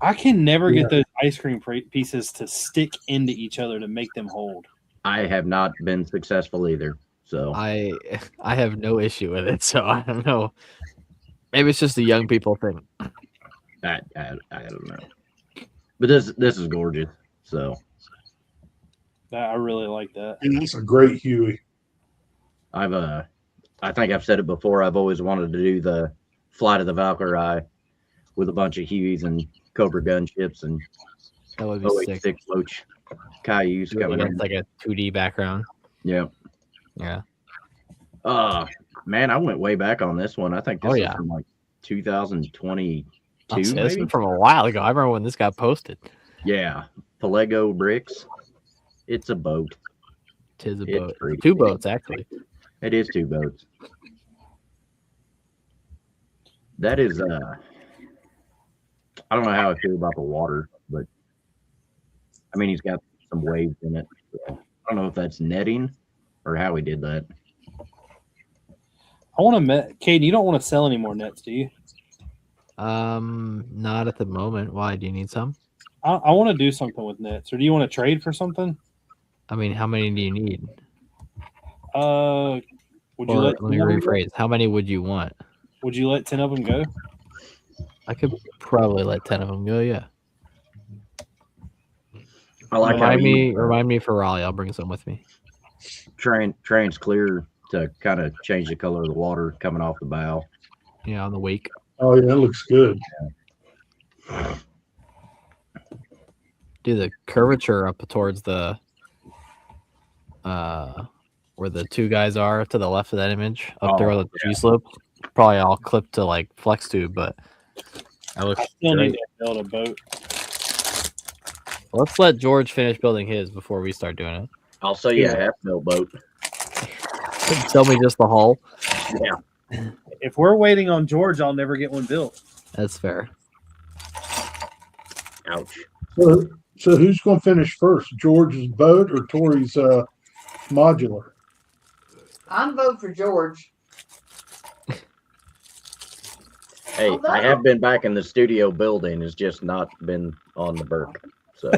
I can never Yeah. get those ice cream pieces to stick into each other to make them hold. I have not been successful either. So I have no issue with it, so I don't know. Maybe it's just a young people thing. I don't know. But this is gorgeous. So I really like that. And that's a great Huey. I think I've said it before. I've always wanted to do the Flight of the Valkyrie with a bunch of Hueys and Cobra gunships and That would be sick. 086 Loach Cayuse Do it coming in. against like a 2D background. Yeah. Yeah. Man, I went way back on this one. I think this is from like 2022. This Maybe? is from a while ago. I remember when this got posted. Yeah. Palego Bricks. It's a boat. Tis a It's boat. pretty Two big. boats, actually. It is 2 boats. That is I don't know how I feel about the water, but I mean he's got some waves in it. So I don't know if that's netting or how he did that. I want to, Caden, you don't want to sell any more nets, do you? Not at the moment. Why? Do you need some? I want to do something with nets, or do you want to trade for something? I mean, how many do you need? Would you Or, let let me 10 of them go? rephrase. How many would you want? Would you let 10 of them go? I could probably let 10 of them go. Yeah. I like how Remind me for Raleigh. I'll bring some with me. train's clear to kind of change the color of the water coming off the bow. Yeah, on the wake. Oh, yeah, that looks good. Do the curvature up towards the where the two guys are to the left of that image up there on the G slope. Probably all clipped to like flex tube, but that looks I still great. need to build a boat. Let's let George finish building his before we start doing it. I'll sell you a half-mil boat. Tell me just the hull. Yeah. If we're waiting on George, I'll never get one built. That's fair. Ouch. So who's going to finish first, George's boat or Tori's modular? I'm voting for George. Hey, Although- I have been back in the studio building. It's just not been on the Burke. So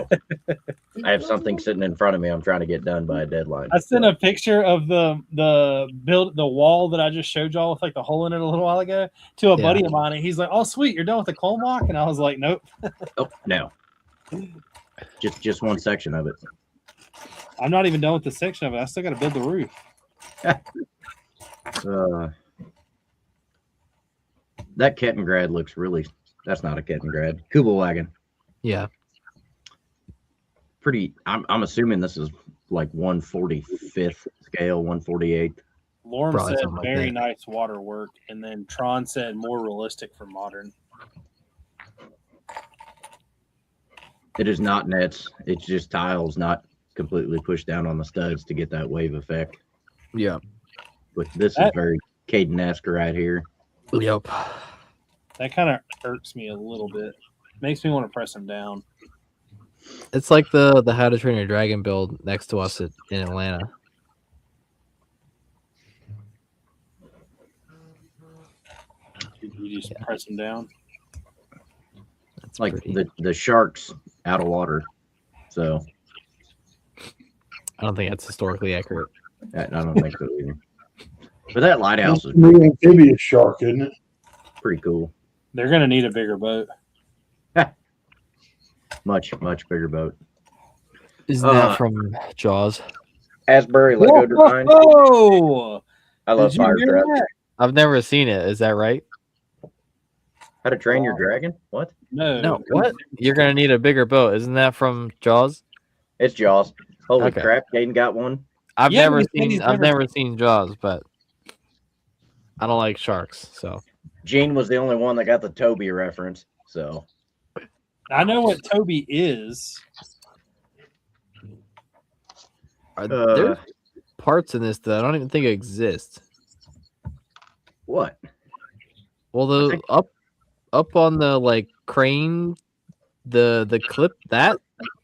I have something sitting in front of me I'm trying to get done by a deadline. I sent a picture of the wall that I just showed y'all with like the hole in it a little while ago to a buddy of mine, and he's like, "Oh, sweet, you're done with the clone block," and I was like, "Nope." Oh, no. Just one section of it. I'm not even done with the section of it. I still got to build the roof. That Kettengrad looks really. That's not a Kettengrad. Kuba wagon. Yeah. Pretty. I'm assuming this is like 145th scale, 148th. Lorm Probably said something like very that. nice water work, and then Tron said more realistic for modern. It is not nets. It's just tiles, not completely pushed down on the studs to get that wave effect. Yeah. But this is very Caden-esque right here. Yep. That kind of irks me a little bit. Makes me want to press him down. It's like the How to Train Your Dragon build next to us in Atlanta. You just press him down. That's Like pretty. the shark's out of water. So I don't think that's historically accurate. I don't think so either. But that lighthouse is New amphibious shark, isn't it? pretty cool. They're going to need a bigger boat. Much bigger boat. Isn't that from Jaws? Asbury Lego design. Oh! I love Did you fire hear trap. that? I've never seen it. Is that right? How to Train Your Dragon? What? No. What? You're gonna need a bigger boat. Isn't that from Jaws? It's Jaws. Holy Okay. crap! Caden got one. I've Yeah, never but he's seen. I've never seen Jaws, but I don't like sharks. So Gene was the only one that got the Toby reference. So I know what Toby is. there's parts in this that I don't even think exist. what? Well, the up on the like crane, the clip that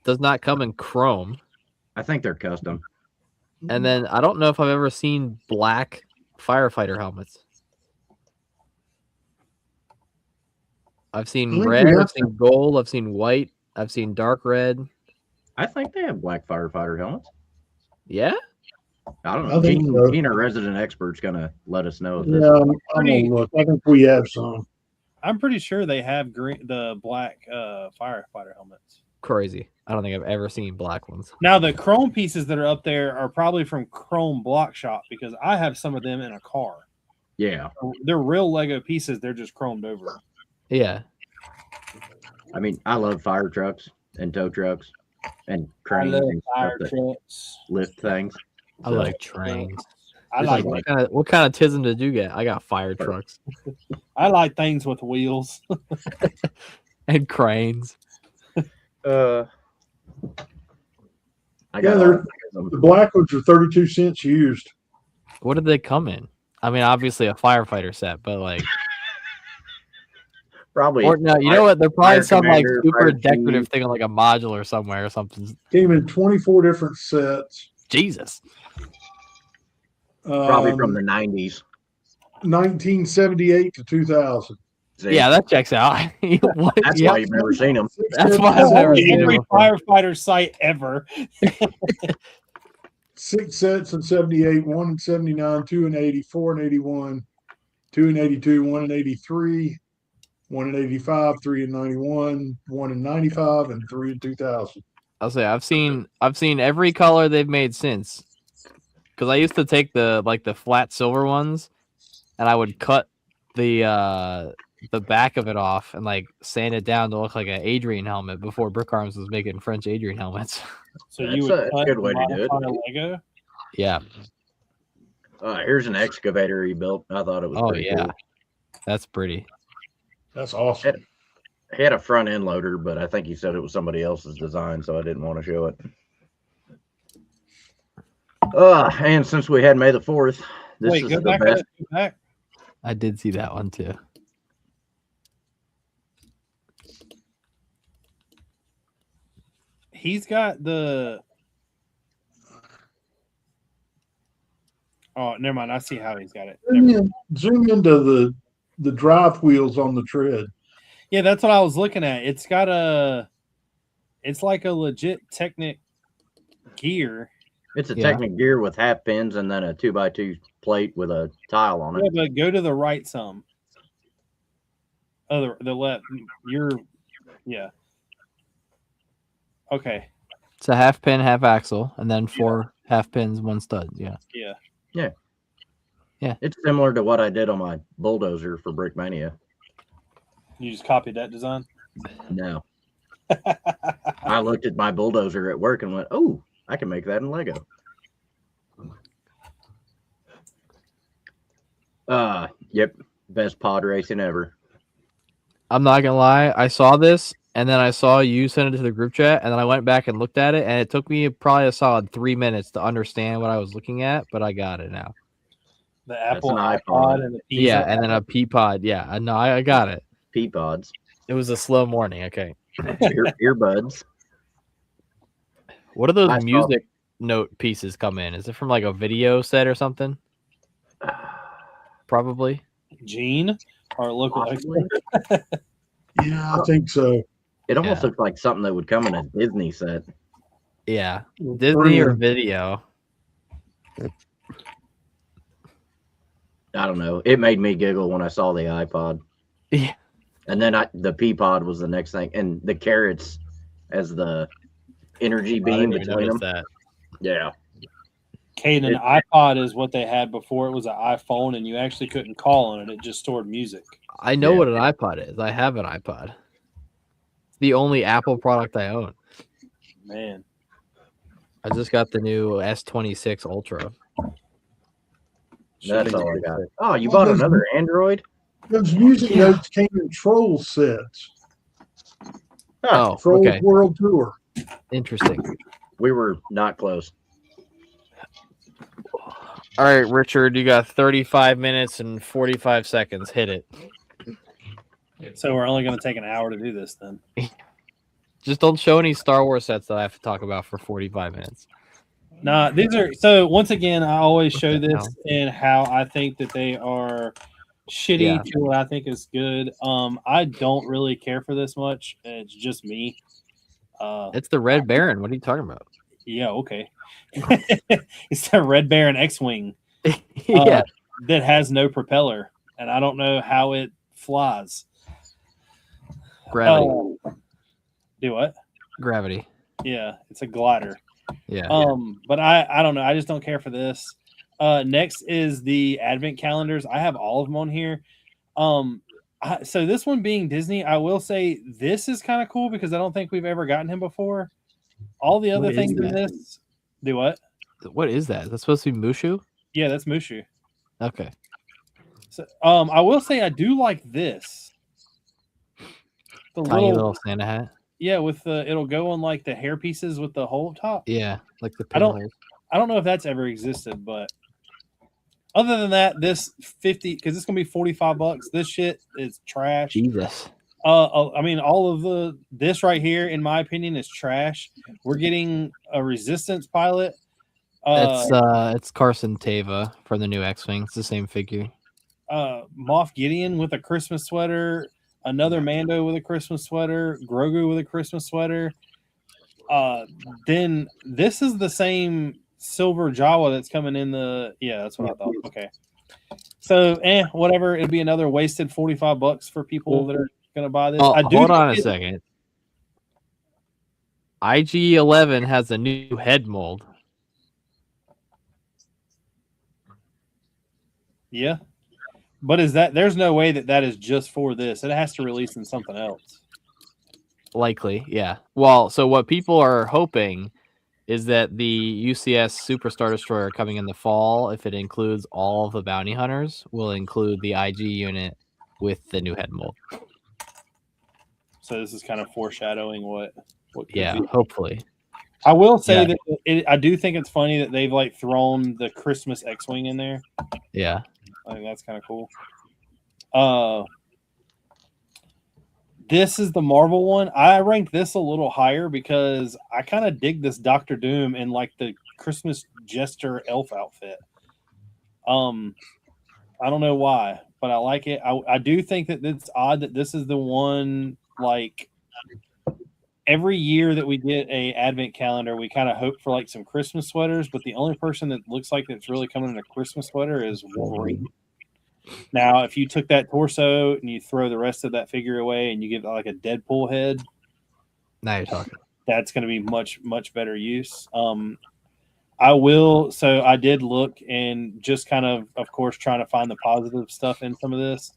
does not come in chrome, I think they're custom. and then I don't know if I've ever seen black firefighter helmets. I've seen think red. we have I've seen gold. I've seen white. I've seen dark red. I think they have black firefighter helmets. Yeah. I don't I know. think so. Gene, our resident expert's gonna let us know if this. Yeah, I'm gonna look. I think we have some. I'm pretty sure they have the black firefighter helmets. Crazy. I don't think I've ever seen black ones. Now the chrome pieces that are up there are probably from Chrome Block Shop because I have some of them in a car. Yeah. They're real Lego pieces. They're just chromed over. Yeah. I mean, I love fire trucks and tow trucks and cranes and fire stuff that trucks. lift things. I like trains. I Just like What kind of tism did you get? I got fire trucks things with wheels. and cranes. I Yeah, got they're the black ones are 32 cents used. What did they come in? I mean, obviously a firefighter set, but like, probably. or no, you know what? They're probably Fire some like commander, super fire decorative chief. thing on like a modular somewhere or something. Came in 24 different sets. Jesus. Probably from the 90s. 1978 to 2000. See? Yeah, that checks out. What? That's Yeah, why you've never seen them. That's why I've never seen Every them before. firefighter site ever. 6 sets in 78, 1 in 79, 2 in 80, 4 in 81, 2 in 82, 1 in 83, 1 in 85, 3 in 91, 1 in 95, and 3 in 2000. I'll say I've seen every color they've made since. Because I used to take the flat silver ones, and I would cut the back of it off and like sand it down to look like an Adrian helmet before Brick Arms was making French Adrian helmets. So That's you would a cut good way and to do it. modify Lego. Yeah. Here's an excavator he built. I thought it was Oh pretty yeah. cool. That's pretty. That's awesome. He had a front end loader, but I think he said it was somebody else's design, so I didn't want to show it. And since we had May the 4th, this Wait, is go the back. best. Go back. I did see that one too. He's got the. Oh, never mind. I see how he's got it. Zoom into the drive wheels on the tread. Yeah, that's what I was looking at. It's got a. It's like a legit Technic gear. It's a Yeah. Technic gear with half pins and then a 2x2 plate with a tile on Yeah, it. but go to the right some. Oh, the left. Yeah. Okay. It's a half pin, half axle, and then 4 half pins, 1 stud. Yeah. Yeah. It's similar to what I did on my bulldozer for Brickmania. You just copied that design. No. I looked at my bulldozer at work and went, "Oh, I can make that in Lego." Yep, best pod racing ever. I'm not gonna lie, I saw this and then I saw you send it to the group chat, and then I went back and looked at it, and it took me probably a solid 3 minutes to understand what I was looking at, but I got it now. The Apple an iPod iPod. and the Yeah, and then a Peapod. Yeah, I got it. Peapods, It was a slow morning. Okay. earbuds. What do those I saw- music note pieces come in? Is it from like a video set or something? Probably. Gene, our local Possibly. expert. Yeah, I think so. It almost Yeah. looks like something that would come in a Disney set. Yeah. Disney or video. I don't know. It made me giggle when I saw the iPod. Yeah. And then the Peapod was the next thing, and the carrots as the energy I beam didn't even between them. notice that. Yeah. Kate, an iPod is what they had before it was an iPhone, and you actually couldn't call on it. It just stored music. I know Yeah. what an iPod is. I have an iPod. It's the only Apple product I own. Man. I just got the new S26 Ultra. That's all I got. Oh, you bought another Android? Those music notes came in troll sets. Oh, Trolls okay. World Tour. Interesting. We were not close. All right, Richard, you got 35 minutes and 45 seconds. Hit it. So we're only going to take an hour to do this then. Just don't show any Star Wars sets that I have to talk about for 45 minutes. Nah, these are so once again, I always show What the this and how I think that they are shitty Yeah. to what I think is good. I don't really care for this much. It's just me. It's the Red Baron. What are you talking about? Yeah, okay. It's the Red Baron X-wing Yeah. that has no propeller, and I don't know how it flies. Gravity. Do what? Gravity. Yeah, it's a glider. Yeah. But I don't know. I just don't care for this. Next is the advent calendars. I have all of them on here. So this one being Disney, I will say this is kind of cool because I don't think we've ever gotten him before. All the other What is things in that? this, do what? What is that? Is that supposed to be Mushu? Yeah, that's Mushu. Okay. So, I will say I do like this. The Tiny little Santa hat. yeah, with the it'll go on like the hair pieces with the hole up top. Yeah, like the I don't- pinholes. I don't know if that's ever existed, but other than that, this 50 because it's gonna be $45. This shit is trash. Jesus. I mean, all of this right here, in my opinion, is trash. We're getting a resistance pilot. It's Carson Teva from the new X-Wing. It's the same figure. Moff Gideon with a Christmas sweater, another Mando with a Christmas sweater, Grogu with a Christmas sweater. Then this is the same silver Jawa that's coming in the. Yeah, that's what I thought. Okay, so whatever. It'd be another wasted $45 for people that are gonna buy this. Oh, I do hold on a think second. IG-11 has a new head mold. Yeah, but is that there's no way that is just for this. It has to release in something else. Likely, yeah. Well, so what people are hoping is that the UCS Super Star Destroyer coming in the fall, if it includes all of the bounty hunters, will include the IG unit with the new head mold. So this is kind of foreshadowing what could Yeah, be. hopefully. I will say Yeah. that I do think it's funny that they've like thrown the Christmas X-wing in there. Yeah. I think that's kind of cool. This is the Marvel one. I ranked this a little higher because I kind of dig this Doctor Doom in like the Christmas jester elf outfit. I don't know why, but I like it. I do think that it's odd that this is the one like every year that we get a advent calendar, we kind of hope for like some Christmas sweaters, but the only person that looks like that's really coming in a Christmas sweater is Wolverine. Now, if you took that torso and you throw the rest of that figure away and you give it like a Deadpool head, Now you're talking. that's going to be much, much better use. I did look and just kind of course, trying to find the positive stuff in some of this.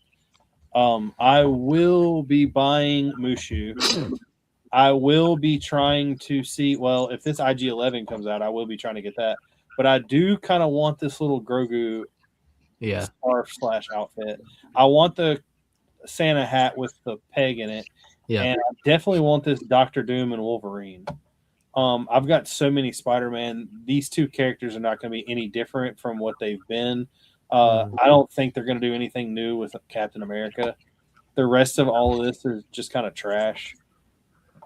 I will be buying Mushu. I will be trying to see, well, if this IG-11 comes out, I will be trying to get that. But I do kind of want this little Grogu scarf / outfit. I want the Santa hat with the peg in it. Yeah. And I definitely want this Doctor Doom and Wolverine. I've got so many Spider-Man. These two characters are not going to be any different from what they've been. I don't think they're going to do anything new with Captain America. The rest of all of this is just kind of trash.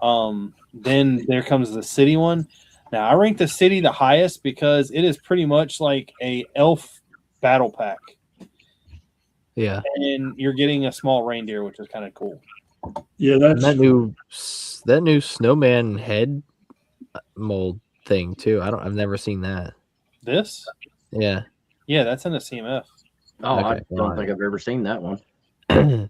Then there comes the city one. Now I rank the city the highest because it is pretty much like a elf battle pack. Yeah. And you're getting a small reindeer, which is kind of cool. Yeah, And that's that new snowman head mold thing too. I've never seen that. This? Yeah. Yeah, that's in the CMF. Oh, I Okay, don't fine. think I've ever seen that one. I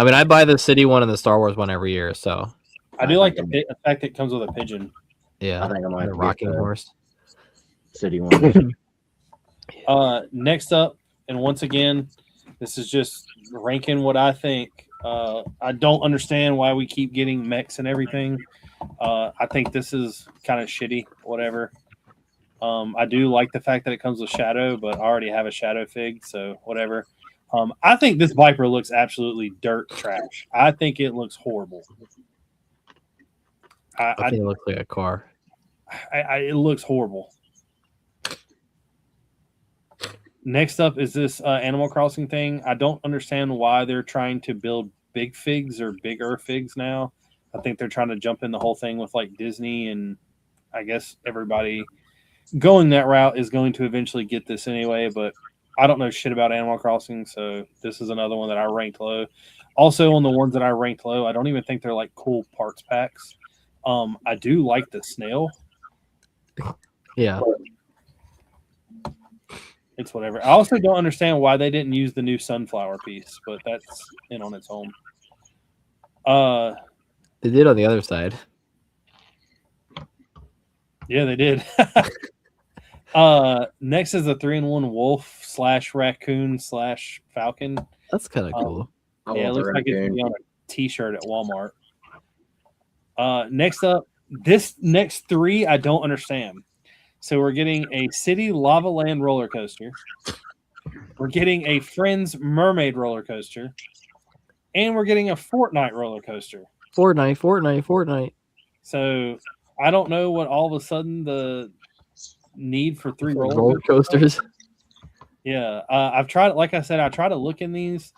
mean, I buy the city one and the Star Wars one every year, so I do like the fact that it comes with a pigeon. yeah. I think I might The get rocking the horse. city one. Next up, and once again, this is just ranking what I think. I don't understand why we keep getting mechs and everything. I think this is kind of shitty, whatever. I do like the fact that it comes with Shadow, but I already have a Shadow fig, so whatever. I think this Viper looks absolutely dirt trash. I think it looks horrible. I think it looks like a car. It looks horrible. Next up is this Animal Crossing thing. I don't understand why they're trying to build big figs or bigger figs now. I think they're trying to jump in the whole thing with like Disney, and I guess everybody going that route is going to eventually get this anyway. But I don't know shit about Animal Crossing, so this is another one that I ranked low. Also, on the ones that I ranked low, I don't even think they're like cool parts packs. I do like the snail. Yeah. It's whatever. I also don't understand why they didn't use the new sunflower piece, but that's in on its own. They did on the other side. Yeah, they did. Next is a 3-in-1 wolf / raccoon / falcon. That's kind of cool. I Yeah, it want the looks like it's gonna raccoon. be on a t-shirt at Walmart. Next up, this next three I don't understand. So we're getting a City Lava Land roller coaster. We're getting a Friends Mermaid roller coaster. And we're getting a Fortnite roller coaster. Fortnite. So I don't know what all of a sudden the need for 3 Roller coasters. Yeah. I've tried, like I said, I try to look in these.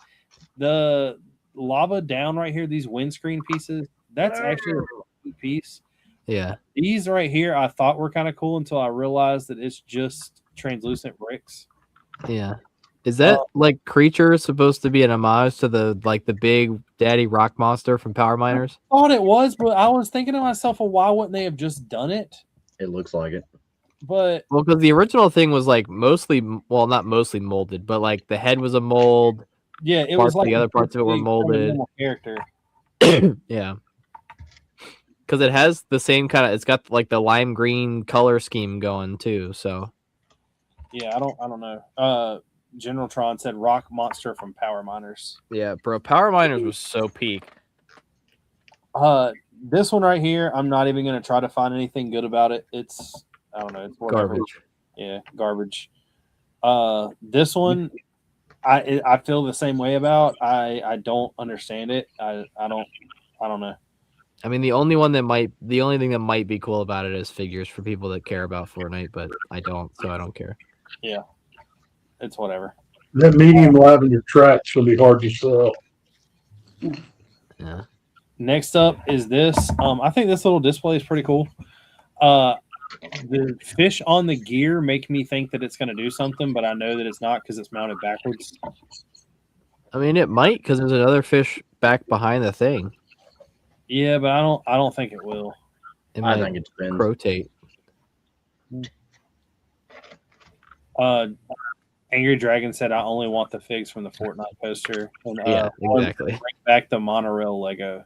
The lava down right here, these windscreen pieces, that's actually a good piece. Yeah. These right here I thought were kind of cool until I realized that it's just translucent bricks. Yeah. Is that like creature supposed to be an homage to the big daddy rock monster from Power Miners? I thought it was, but I was thinking to myself, well, why wouldn't they have just done it? It looks like it. But Well, because the original thing was like mostly, well, not mostly molded, but like the head was a mold. yeah, it Parts was like the other parts of it were big molded. normal character. Yeah. Because it has the same kind of, it's got like the lime green color scheme going too. So Yeah, I don't know. General Tron said rock monster from Power Miners. yeah, bro, Power Miners was so peak. This one right here, I'm not even gonna try to find anything good about it. It's I don't know, it's whatever. Garbage. Yeah, garbage. This one, I feel the same way about. I don't understand it. I don't know. I mean, the only thing that might be cool about it is figures for people that care about Fortnite, but I don't, so I don't care. Yeah, it's whatever. That medium lavender track's gonna be hard to sell. Yeah. Next up is this. I think this little display is pretty cool. The fish on the gear make me think that it's going to do something, but I know that it's not because it's mounted backwards. I mean, it might because there's another fish back behind the thing. Yeah, but I don't think it will. It I might think it depends. rotate. Angry Dragon said, "I only want the figs from the Fortnite poster." And, Yeah, exactly. Bring back the monorail Lego.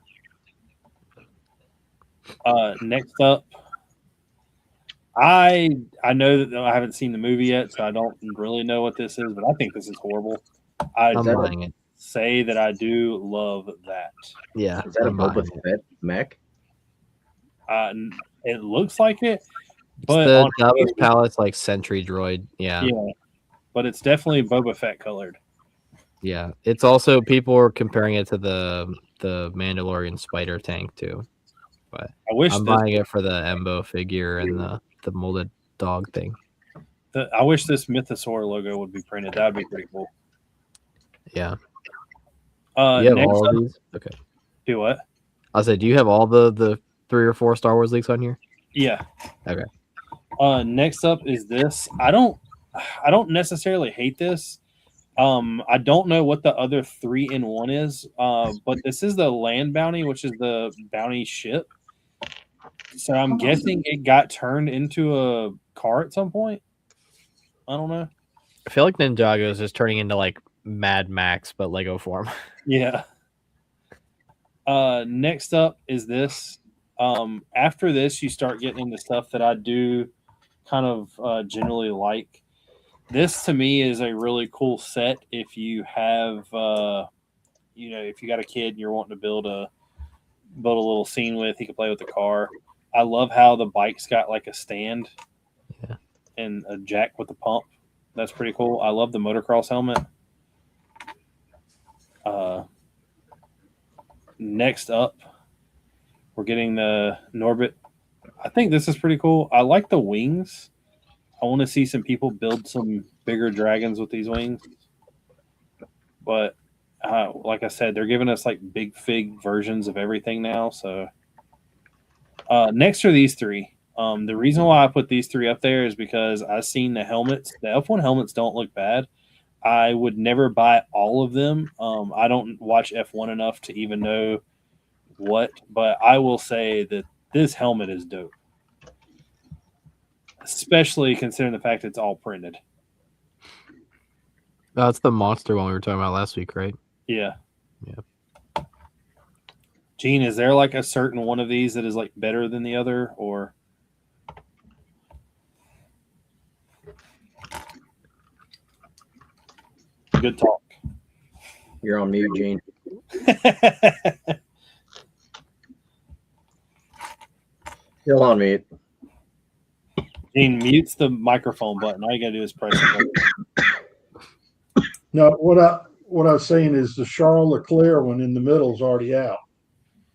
Next up, I know that I haven't seen the movie yet, so I don't really know what this is, but I think this is horrible. I'm buying it. Say that I do love that. Yeah, Is that a I'm buying Boba it. Fett mech? It looks like it, It's but the on Jabba's Palace like sentry droid. Yeah. but it's definitely Boba Fett colored. Yeah. It's also people are comparing it to the Mandalorian spider tank too. But I wish I'm buying it for the Embo figure and the molded dog thing. I wish this Mythosaur logo would be printed. That'd be pretty cool. Yeah. You have Next all up, of these? Okay. do what? I said, do you have all the 3 or 4 Star Wars leaks on here? Yeah. Okay. Next up is this. I don't necessarily hate this. I don't know what the other 3-in-1 is. But this is the land bounty, which is the bounty ship. So I'm guessing it got turned into a car at some point. I don't know. I feel like Ninjago is just turning into like Mad Max, but Lego form. Yeah. Next up is this. After this, you start getting into stuff that I do kind of generally like. This to me is a really cool set if you have, if you got a kid and you're wanting to build a little scene with, he can play with the car. I love how the bike's got like a stand and a jack with a pump. That's pretty cool. I love the motocross helmet. Next up, we're getting the Norbit. I think this is pretty cool. I like the wings. I want to see some people build some bigger dragons with these wings. But like I said, they're giving us like big fig versions of everything now. So next are these 3. The reason why I put these 3 up there is because I've seen the helmets. The F1 helmets don't look bad, I would never buy all of them. I don't watch F1 enough to even know what, but I will say that this helmet is dope, especially considering the fact it's all printed. That's the monster one we were talking about last week, right? Yeah. Yeah. Gene, is there like a certain one of these that is like better than the other, or? Good talk. You're on mute, Gene. Still on mute. Gene mutes the microphone button. All you gotta do is press it. No, what I was saying is the Charles Leclerc one in the middle is already out.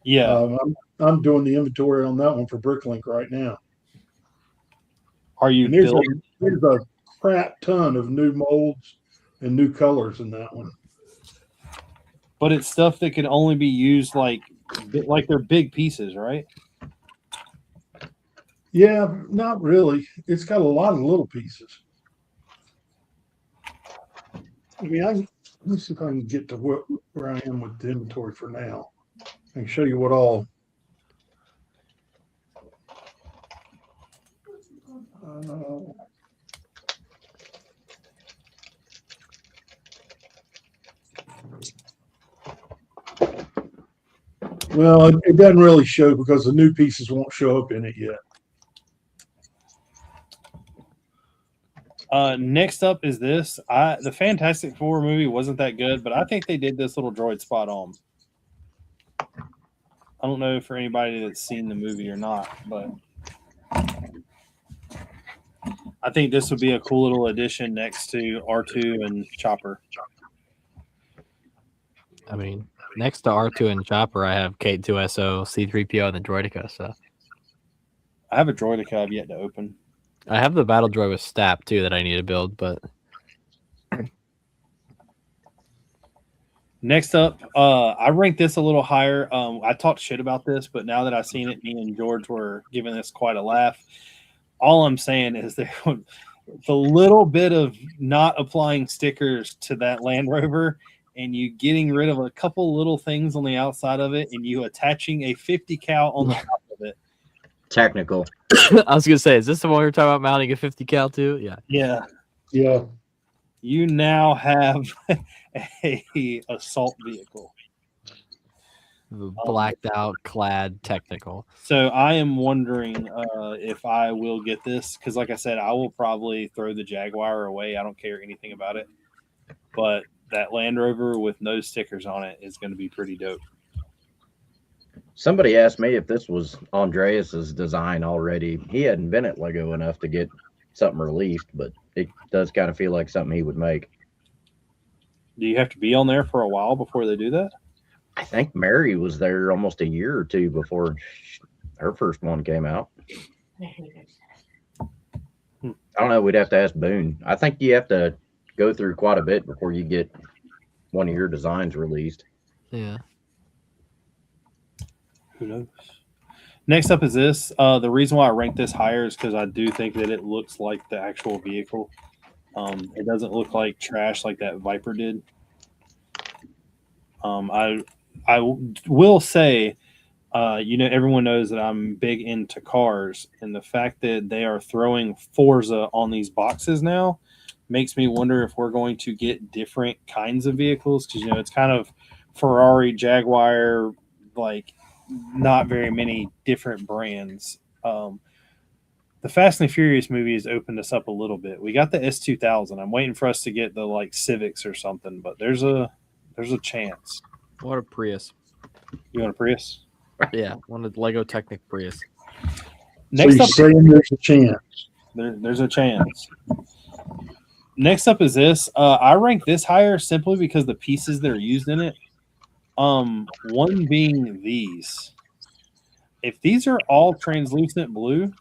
Yeah. I'm doing the inventory on that one for Bricklink right now. Are you And there's building? a crap ton of new molds and new colors in that one. But it's stuff that can only be used like they're big pieces, right? Yeah, not really. It's got a lot of little pieces. I mean, let me see if I can get to where I am with the inventory for now. I can show you what all. Well, it doesn't really show because the new pieces won't show up in it yet. Next up is this. The Fantastic Four movie wasn't that good, but I think they did this little droid spot on. I don't know for anybody that's seen the movie or not, but I think this would be a cool little addition next to R2 and Chopper. I mean, next to R2 and Chopper, I have K2SO, C3PO, and the Droideka. So I have a Droideka I've yet to open. I have the battle droid with Stap too that I need to build, but next up, I ranked this a little higher. I talked shit about this, but now that I've seen it, me and George were giving this quite a laugh. All I'm saying is the little bit of not applying stickers to that Land Rover and you getting rid of a couple little things on the outside of it and you attaching a 50 cal on the top of it. Technical. I was gonna say, is this the one we were talking about mounting a 50 cal to? Yeah. Yeah. Yeah. You now have a assault vehicle. Blacked out, clad, technical. So I am wondering if I will get this because, like I said, I will probably throw the Jaguar away. I don't care anything about it. But that Land Rover with no stickers on it is going to be pretty dope. Somebody asked me if this was Andreas's design already. He hadn't been at Lego enough to get something released, but it does kind of feel like something he would make. Do you have to be on there for a while before they do that? I think Mary was there almost a year or two before her first one came out. I don't know. We'd have to ask Boone. I think you have to go through quite a bit before you get one of your designs released. Yeah. Who knows? Next up is this. The reason why I rank this higher is because I do think that it looks like the actual vehicle. It doesn't look like trash like that Viper did. I will say, everyone knows that I'm big into cars, and the fact that they are throwing Forza on these boxes now makes me wonder if we're going to get different kinds of vehicles because, it's kind of Ferrari, Jaguar, like not very many different brands. The Fast and the Furious movie has opened us up a little bit. We got the S2000. I'm waiting for us to get the like Civics or something, but there's a chance. What a Prius. You want a Prius? Yeah, one of the Lego Technic Prius. Next so up, you're saying there's a chance. there's a chance. Next up is this. I rank this higher simply because the pieces that are used in it. One being these. If these are all translucent blue,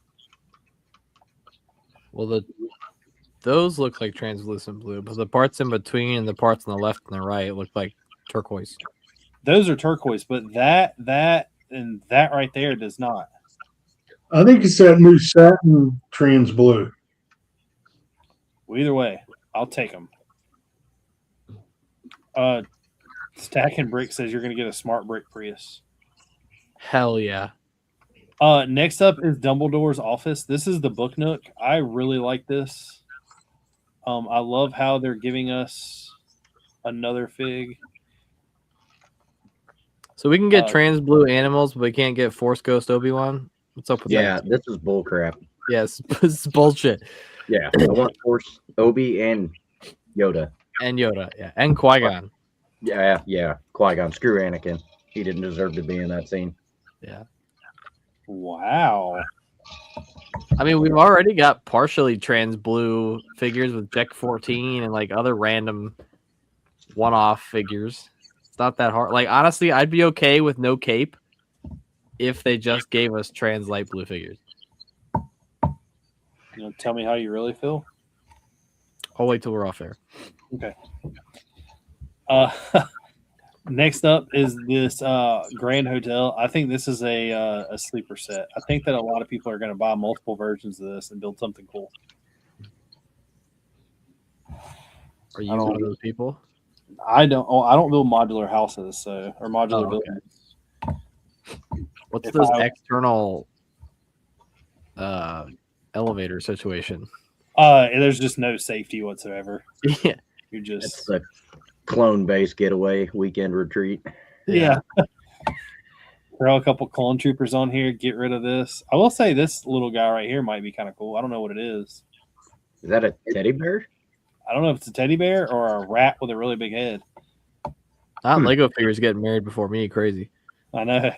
well, those look like translucent blue, but the parts in between and the parts on the left and the right look like turquoise. Those are turquoise, but that and that right there does not. I think it's that new satin trans blue. Well, either way, I'll take them. Stack and Brick says you're going to get a smart brick Prius. Hell yeah. Next up is Dumbledore's office. This is the Book Nook. I really like this. I love how they're giving us another fig. So we can get trans blue animals, but we can't get Force Ghost Obi-Wan. What's up with that? Yeah, this is bullcrap. Yes, this is bullshit. Yeah, I want Force Obi and Yoda. And Yoda, yeah, and Qui-Gon. Yeah. Qui-Gon. Screw Anakin. He didn't deserve to be in that scene. Yeah. Wow. I mean, we've already got partially trans blue figures with Deck 14 and like other random one-off figures. It's not that hard. Like, honestly, I'd be okay with no cape if they just gave us trans light blue figures. You know, tell me how you really feel. I'll wait till we're off air. Okay. Next up is this Grand Hotel. I think this is a sleeper set. I think that a lot of people are going to buy multiple versions of this and build something cool. Are you one of those people? I don't build modular houses, or modular buildings. What's this external elevator situation? There's just no safety whatsoever. Yeah. You're just It's a clone base getaway weekend retreat. yeah. Throw a couple clone troopers on here, get rid of this. I will say this little guy right here might be kind of cool. I don't know what it is. Is that a teddy bear? I don't know if it's a teddy bear or a rat with a really big head. Lego figures getting married before me. Crazy. I know.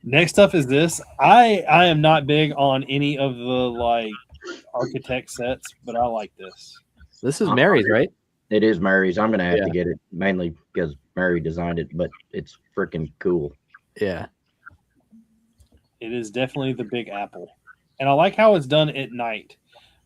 Next up is this. I am not big on any of the like architect sets, but I like this. This is Mary's, right? It is Mary's. I'm gonna have to get it mainly because Mary designed it, but it's freaking cool. Yeah. It is definitely the Big Apple, and I like how it's done at night.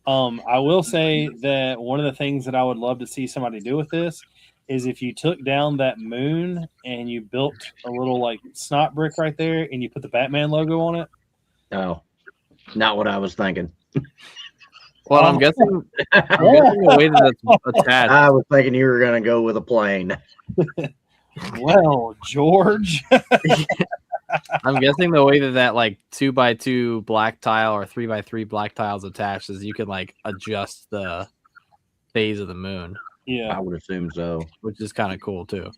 I will say that one of the things that I would love to see somebody do with this is if you took down that moon and you built a little like snot brick right there and you put the Batman logo on it. No, not what I was thinking. Well, I'm guessing the way that that's attached. I was thinking you were gonna go with a plane. Well, George. I'm guessing the way that like 2x2 black tile or 3x3 black tiles attached is you can like adjust the phase of the moon. Yeah, I would assume so. Which is kind of cool too.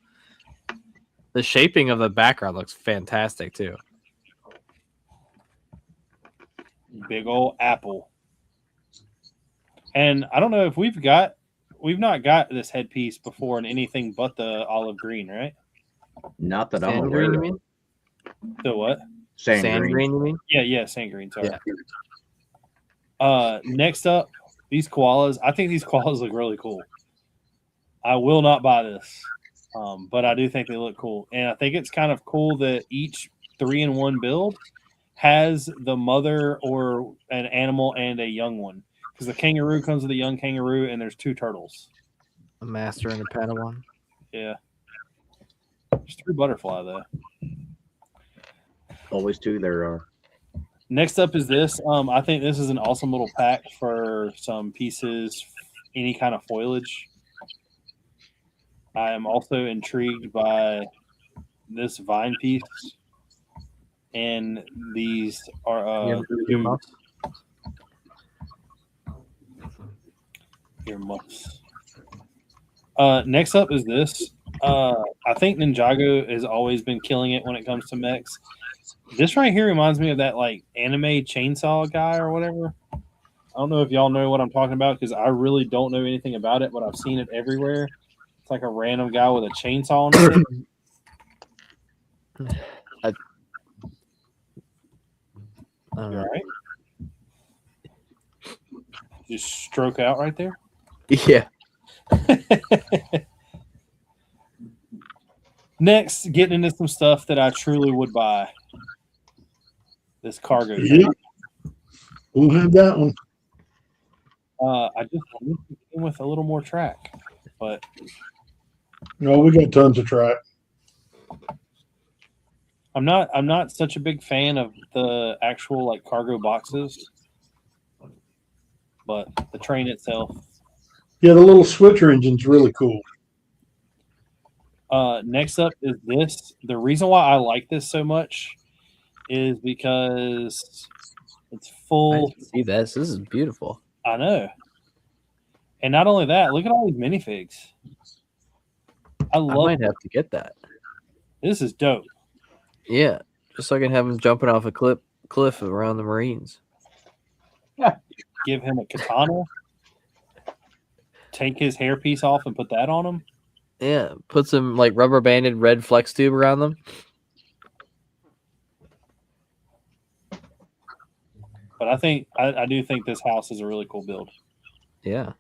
The shaping of the background looks fantastic too. Big old apple. And I don't know if we've not got this headpiece before in anything but the olive green, right? Not that I'm Sand aware green, you of. mean? The what? Sand green. you mean? Yeah, sand green. Sorry. Yeah. Next up, these koalas. I think these koalas look really cool. I will not buy this, but I do think they look cool. And I think it's kind of cool that each 3-in-1 build has the mother or an animal and a young one. Because the kangaroo comes with a young kangaroo, and there's 2 turtles. A master and a Padawan. Yeah. There's 3 butterfly, though. Always 2 there are. Next up is this. I think this is an awesome little pack for some pieces, any kind of foliage. I am also intrigued by this vine piece. And these are earmuffs. Next up is this. I think Ninjago has always been killing it when it comes to mechs. This right here reminds me of that like anime chainsaw guy or whatever. I don't know if y'all know what I'm talking about because I really don't know anything about it, but I've seen it everywhere. It's like a random guy with a chainsaw on it. All right. Just stroke out right there. Yeah. Next, getting into some stuff that I truly would buy. This cargo. Yeah. We'll have that one. I just wish it came with a little more track, but No, we got tons of track. I'm not such a big fan of the actual like cargo boxes, but the train itself. Yeah, the little switcher engine's really cool. Next up is this. The reason why I like this so much is because it's I full. didn't see this. This is beautiful. I know. And not only that, look at all these minifigs. I I love might have to get that. this. Is dope. Yeah, just so I can have him jumping off a cliff around the Marines. Give him a katana. Take his hairpiece off and put that on him. Yeah, put some like rubber banded red flex tube around them. But I do think this house is a really cool build. Yeah.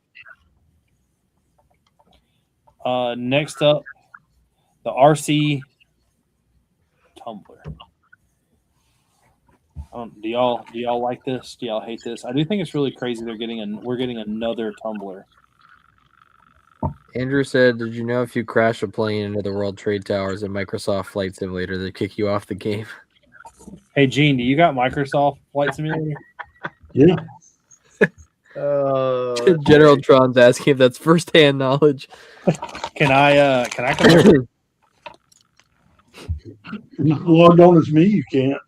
Next up, the RC tumbler. Do y'all like this? Do y'all hate this? I do think it's really crazy. We're getting another tumbler. Andrew said, "Did you know if you crash a plane into the World Trade Towers in Microsoft Flight Simulator, they kick you off the game?" Hey Gene, do you got Microsoft Flight Simulator? Yeah. General Tron's asking if that's firsthand knowledge. Can I come over? Not logged on as me, you can't.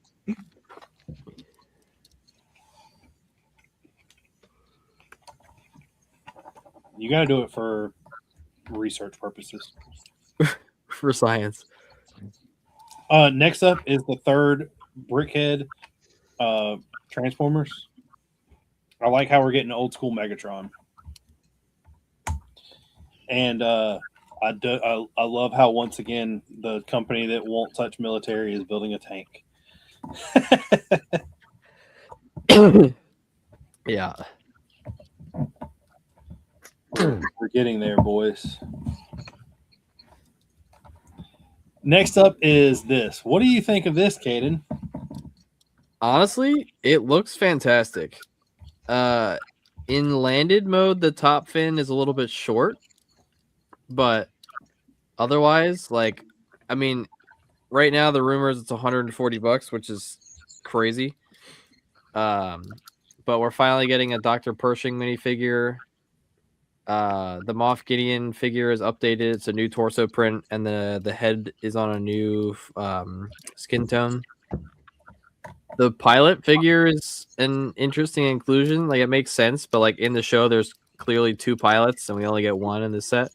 You got to do it for research purposes. For science. Next up is the third Brickhead Transformers. I like how we're getting old school Megatron, and I love how once again the company that won't touch military is building a tank. Yeah. We're getting there, boys. Next up is this. What do you think of this, Caden? Honestly, it looks fantastic. In landed mode, the top fin is a little bit short, but otherwise, like, I mean, right now the rumors it's $140, which is crazy. But we're finally getting a Dr. Pershing minifigure. The Moff Gideon figure is updated. It's a new torso print, and the head is on a new skin tone. The pilot figure is an interesting inclusion. Like, it makes sense, but like in the show, there's clearly two pilots, and we only get one in the set,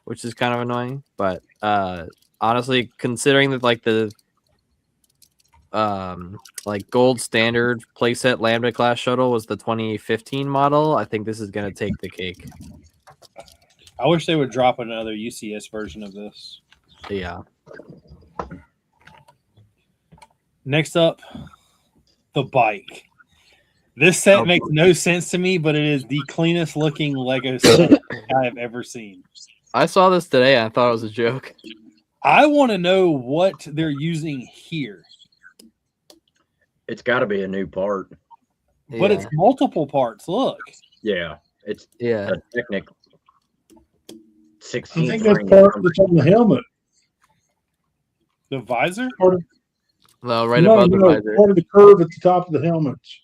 which is kind of annoying. But honestly, considering that like the like gold standard playset Lambda class shuttle was the 2015 model, I think this is gonna take the cake. I wish they would drop another UCS version of this. Yeah. Next up, the bike. This set makes no sense to me, but it is the cleanest looking Lego set I have ever seen. I saw this today and I thought it was a joke. I want to know what they're using here. It's got to be a new part. But it's multiple parts. Look. Yeah, it's yeah. a Technic I 16. think that's part that's on the helmet. The visor? No, right above the visor. Part of the curve at the top of the helmets.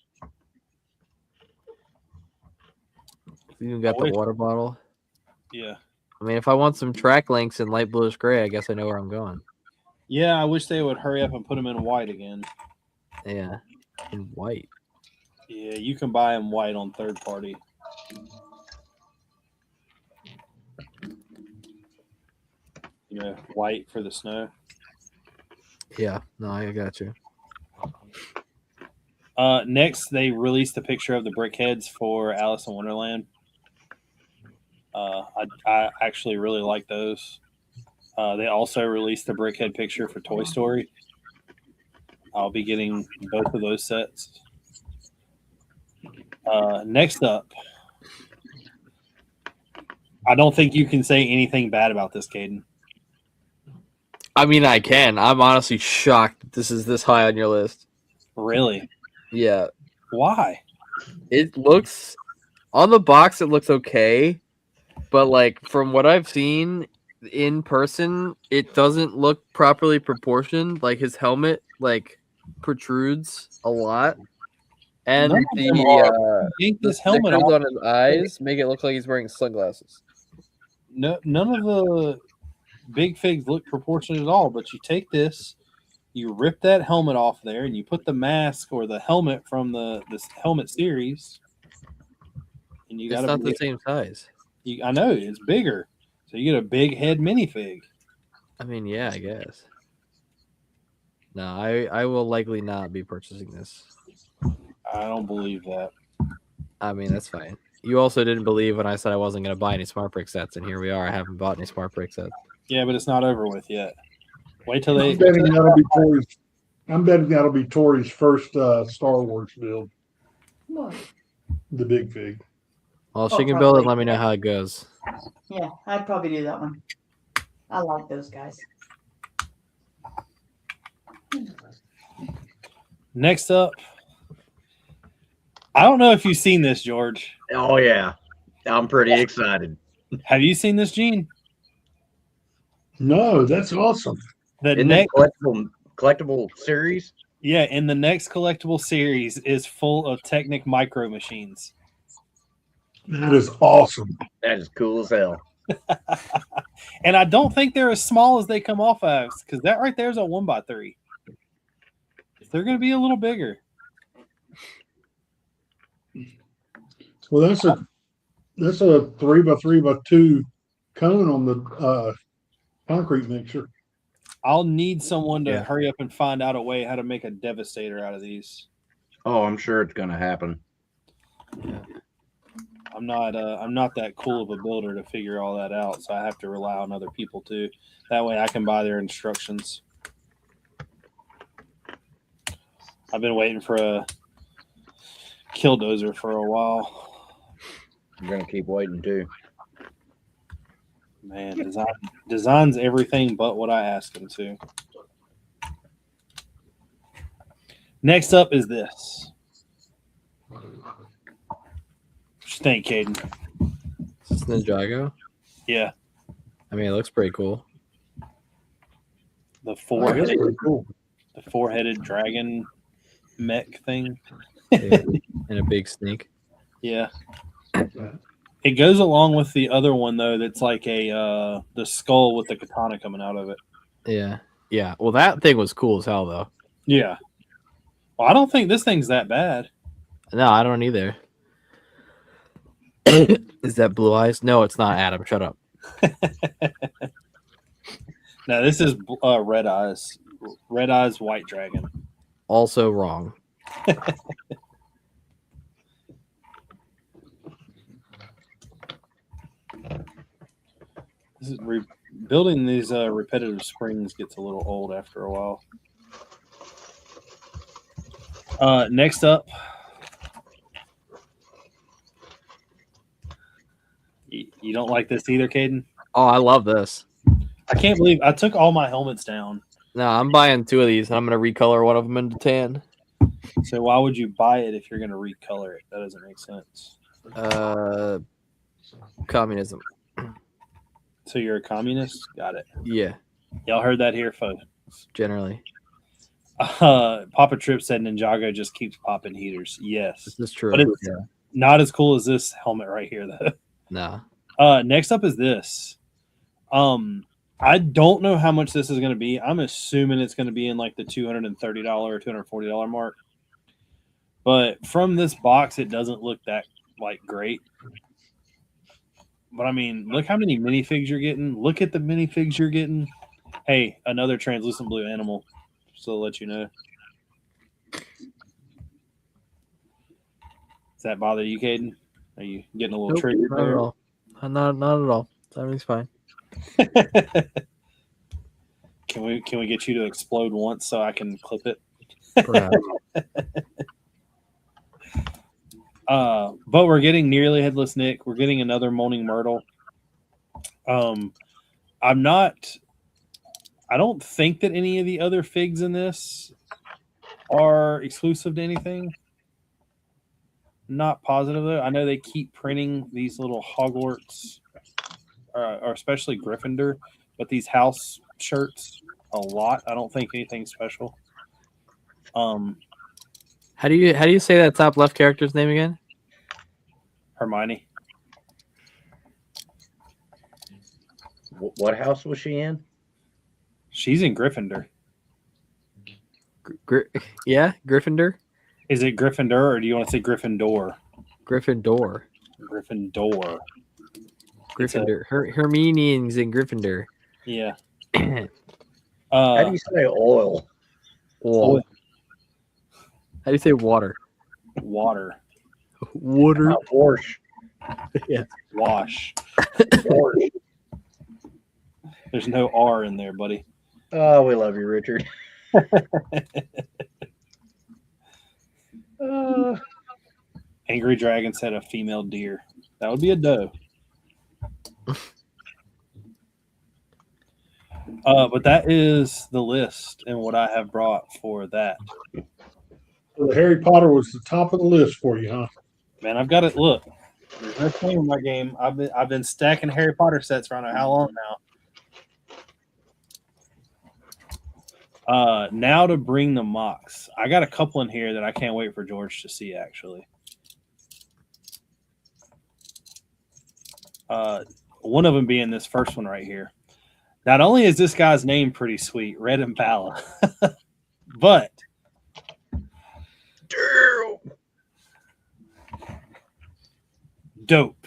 You even got the water bottle. Yeah. I mean, if I want some track links in light bluish gray, I guess I know where I'm going. Yeah, I wish they would hurry up and put them in white again. Yeah, in white. Yeah, you can buy them white on third party. You know, white for the snow. Yeah, no, I got you. Next, they released a picture of the Brickheads for Alice in Wonderland. I actually really like those. They also released the Brickhead picture for Toy Story. I'll be getting both of those sets. Next up, I don't think you can say anything bad about this, Caden. I mean, I can. I'm honestly shocked that this is this high on your list. Really? Yeah. Why? It looks on the box. It looks okay, but like from what I've seen in person, it doesn't look properly proportioned. Like his helmet like protrudes a lot, and I think this helmet on his eyes make it look like he's wearing sunglasses. No, none of the big figs look proportionate at all, but you take this, you rip that helmet off there, and you put the mask or the helmet from this helmet series, and you It's got not the same size. I know it's bigger, so you get a big head minifig. I mean, yeah, I guess. No, I will likely not be purchasing this. I don't believe that. I mean, that's fine. You also didn't believe when I said I wasn't going to buy any Smart Brick sets, and here we are. I haven't bought any Smart Brick sets. Yeah, but it's not over with yet. Wait till I'm betting that'll be Tori's. I'm betting that'll be Tori's first Star Wars build, What? the big fig. Well, Oh, she can build it. probably. Let me know how it goes. Yeah, I'd probably do that one. I like those guys. Next up, I don't know if you've seen this, George. Oh yeah, I'm pretty excited. Have you seen this, Gene? No, that's awesome. The In next, the collectible series, yeah, in the next collectible series is full of Technic micro machines. That is awesome. that is cool as hell. And I don't think they're as small as they come off as, because that right there is a 1x3. They're going to be a little bigger. Well, that's a 3x3x2 cone on the concrete mixer. I'll need someone to Yeah. hurry up and find out a way how to make a Devastator out of these. Oh, I'm sure it's gonna happen. I'm not that cool of a builder to figure all that out, so I have to rely on other people too. That way I can buy their instructions. I've been waiting for a Killdozer for a while. I'm gonna keep waiting too. Man, designs everything but what I asked him to. Next up is this. What you think, Caden? Is this Ninjago? Yeah, I mean, it looks pretty cool. the Oh, four-headed, that's pretty cool. the four-headed dragon mech thing. Yeah. And a big snake. Yeah. It goes along with the other one though. That's like the skull with the katana coming out of it. Yeah. Yeah. Well, that thing was cool as hell, though. Yeah. Well, I don't think this thing's that bad. No, I don't either. Is that Blue Eyes? No, it's not, Adam. Shut up. No, this is Red Eyes. Red Eyes White Dragon. Also wrong. This is building these repetitive springs gets a little old after a while. Next up, you don't like this either, Caden? Oh, I love this. I can't believe I took all my helmets down. No, I'm buying 2 of these, and I'm going to recolor one of them into tan. So why would you buy it if you're going to recolor it? That doesn't make sense. Communism. So you're a communist? Got it. Yeah, Y'all heard that here, folks. generally. Papa Trip said Ninjago just keeps popping heaters. Yes. This is true. But it's Yeah. not as cool as this helmet right here, though. Nah. Next up is this. I don't know how much this is going to be. I'm assuming it's going to be in like the $230 or $240 mark. But from this box, it doesn't look that like great. But I mean, look how many minifigs you're getting. Look at the minifigs you're getting. Hey, another translucent blue animal. Just to let you know. Does that bother you, Caden? Are you getting a little Nope, triggered not at there? all. Not at all. Everything's fine. Can we get you to explode once so I can clip it? Perhaps. But we're getting nearly headless Nick. We're getting another moaning myrtle. I don't think that any of the other figs in this are exclusive to anything. Not positive though. I know they keep printing these little Hogwarts, or especially Gryffindor, but these house shirts a lot. I don't think anything special. How do you say that top left character's name again? Hermione. What house was she in? She's in Gryffindor. Yeah, Gryffindor. Is it Gryffindor or do you want to say Gryffindor? Gryffindor. Gryffindor. It's a- Gryffindor. Hermione's in Gryffindor. Yeah. How do you say oil? Oil. How do you say water? Water. Water. Wash. Yeah. Wash. Wash. There's no R in there, buddy. Oh, we love you, Richard. Angry Dragon said a female deer. That would be a doe. But that is the list and what I have brought for that. So the Harry Potter was the top of the list for you, huh? Man, I've got it. Look, there's no shame in my game. I've been stacking Harry Potter sets for I don't know how long now. Now to bring the mocks. I got a couple in here that I can't wait for George to see, actually. One of them being this first one right here. Not only is this guy's name pretty sweet, Red Impala, but dope.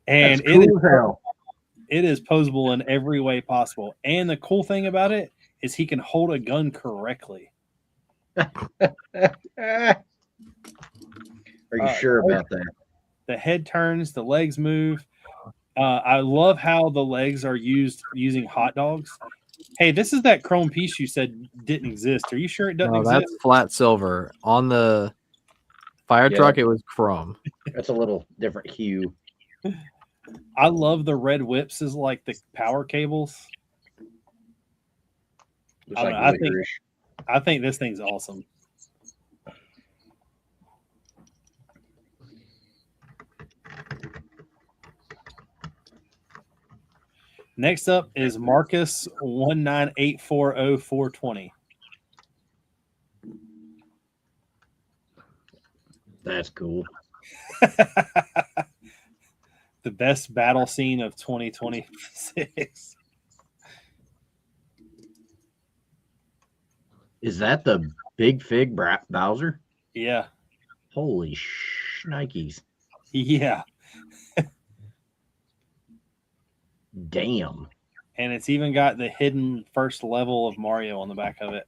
And it is posable in every way possible. And the cool thing about it is he can hold a gun correctly. Are you sure about that? The head turns, the legs move. I love how the legs are used using hot dogs. Hey, this is that chrome piece you said didn't exist. Are you sure it doesn't exist? That's flat silver. On the fire truck, it was chrome. That's a little different hue. I love the red whips as like the power cables. Looks I like don't know, licorice. I think this thing's awesome. Next up is Marcus 19840-420. That's cool. The best battle scene of 2026. Is that the Big Fig Bowser? Yeah. Holy shnikes. Yeah. Damn. And it's even got the hidden first level of Mario on the back of it.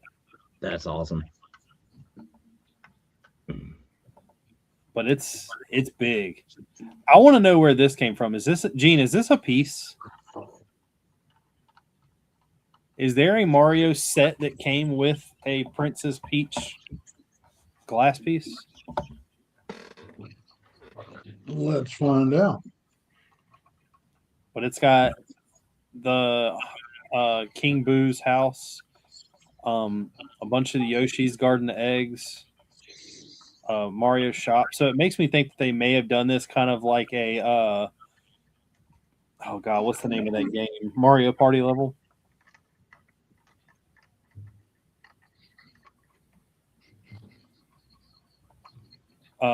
That's awesome. But it's big. I want to know where this came from. Is this Gene? Is this a piece? Is there a Mario set that came with a Princess Peach glass piece? Let's find out. But it's got the King Boo's house, a bunch of the Yoshi's Garden of Eggs, Mario shop. So it makes me think that they may have done this kind of like a oh god, what's the name of that game? Mario Party level.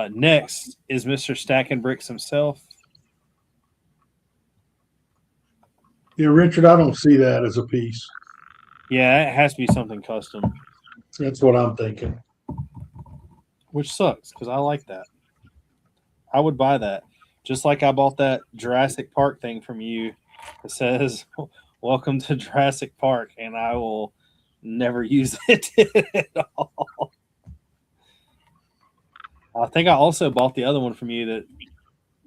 Next is Mr. Stacking Bricks himself. Yeah, Richard, I don't see that as a piece. Yeah, it has to be something custom, That's what I'm thinking. which sucks because I like that. I would buy that. Just like I bought that Jurassic Park thing from you that says, "Welcome to Jurassic Park," and I will never use it at all. I think I also bought the other one from you, that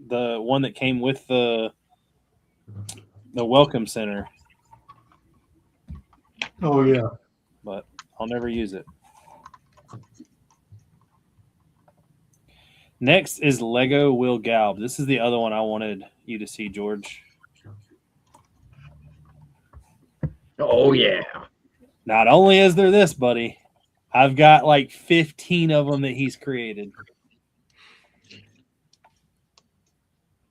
the one that came with the Welcome Center, Oh, yeah. but I'll never use it. Next is Lego Will Galb. This is the other one I wanted you to see, George. Oh, yeah. Not only is there this, buddy, I've got like 15 of them that he's created.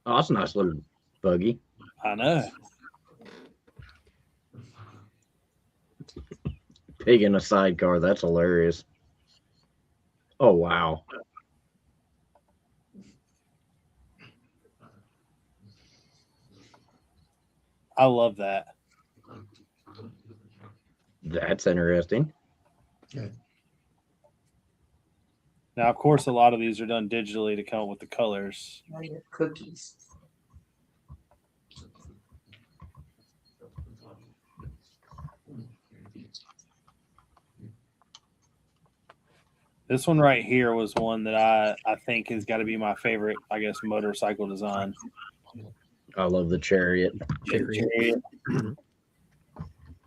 Oh, that's a nice little buggy. I know. Pig in a sidecar. That's hilarious. Oh, wow. I love that. That's interesting. Now, of course, a lot of these are done digitally to come up with the colors. Now you have cookies. This one right here was one that I think has got to be my favorite, I guess, motorcycle design. I love the chariot. Chariot.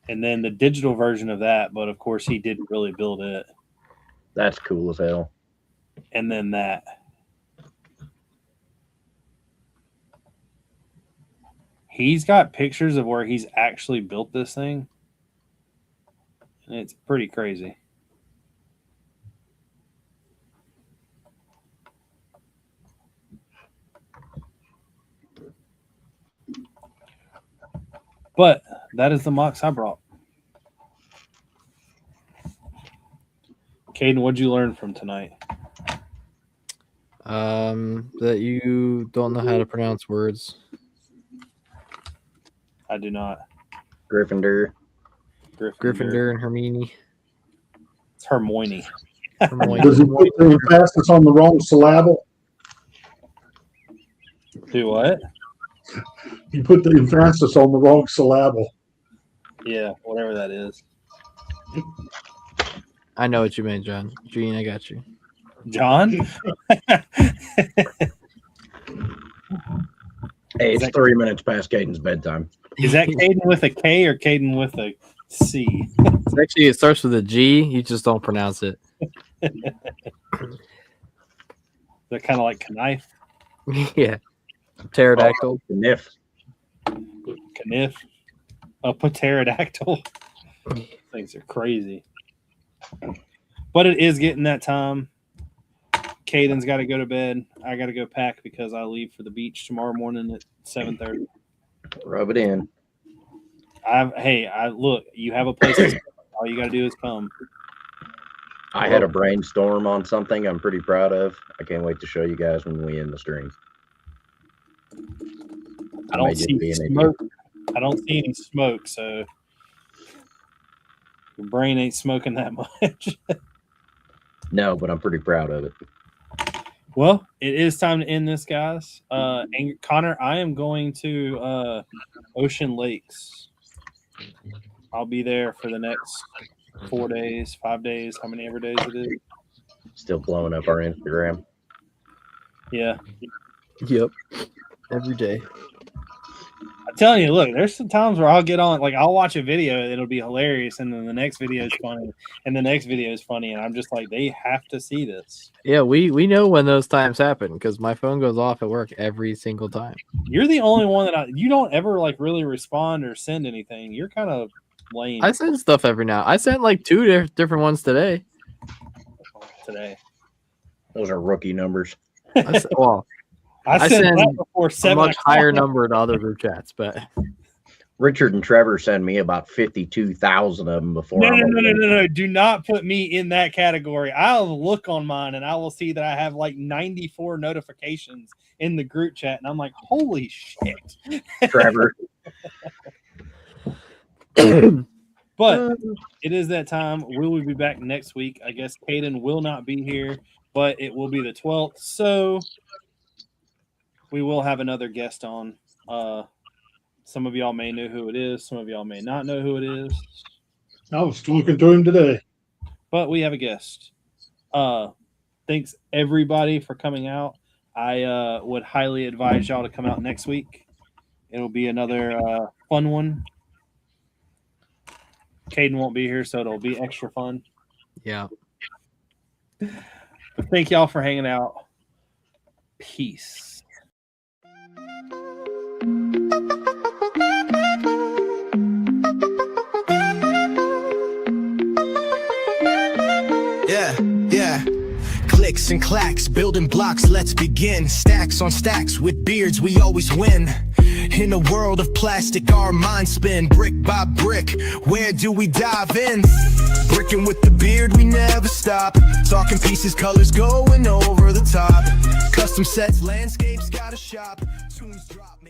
And then the digital version of that, but of course he didn't really build it. That's cool as hell. And then that. He's got pictures of where he's actually built this thing. And it's pretty crazy. But that is the mocks I brought. Caden, what'd you learn from tonight? That you don't know how to pronounce words. I do not. Gryffindor. Gryffindor and Hermione. It's Hermione. Does he put the emphasis on the wrong syllable? Do what? You put the emphasis on the wrong syllable. Yeah, whatever that is. I know what you meant, John. Gene, I got you. John? Hey, it's 3 minutes past Caden's bedtime. Is that Caden with a K or Caden with a C? Actually, it starts with a G. You just don't pronounce it. They're kind of like knife, Yeah. Pterodactyl. Kniff. kniff, a pterodactyl. Things are crazy. But it is getting that time. Caden's got to go to bed. I got to go pack because I leave for the beach tomorrow morning at 7:30. Rub it in. I look. You have a place. To stay. All you got to do is come. I had a brainstorm on something I'm pretty proud of. I can't wait to show you guys when we end the stream. I don't see any smoke. I don't see any smoke, so your brain ain't smoking that much. No, but I'm pretty proud of it. Well, it is time to end this, guys. And Connor, I am going to Ocean Lakes. I'll be there for the next 4 days, 5 days, how many ever days it is. Still blowing up our Instagram. Yeah. Yep. Every day. I'm telling you, look, there's some times where I'll get on, like I'll watch a video and it'll be hilarious, and then the next video is funny, and the next video is funny, and I'm just like, they have to see this. Yeah, we know when those times happen because my phone goes off at work every single time. You're the only one that you don't ever like really respond or send anything. You're kind of lame. I send stuff every now. I sent like 2 different ones today. Those are rookie numbers. I I send sent that before a 7 much o'clock. higher number to other group chats, but Richard and Trevor send me about 52,000 of them before. No. Do not put me in that category. I'll look on mine and I will see that I have like 94 notifications in the group chat. And I'm like, holy shit. Trevor. But it is that time. We will be back next week. I guess Caden will not be here, but it will be the 12th. So we will have another guest on. Some of y'all may know who it is. Some of y'all may not know who it is. I was looking through him today. But we have a guest. Thanks everybody for coming out. I would highly advise y'all to come out next week. It'll be another fun one. Caden won't be here, so it'll be extra fun. yeah. But thank y'all for hanging out. Peace. Yeah. Clicks and clacks, building blocks, let's begin. Stacks on stacks, with beards we always win. In a world of plastic, our minds spin. Brick by brick, where do we dive in? Brickin' with the beard, we never stop. Talking pieces, colors going over the top. Custom sets, landscapes, got a shop. Tunes drop.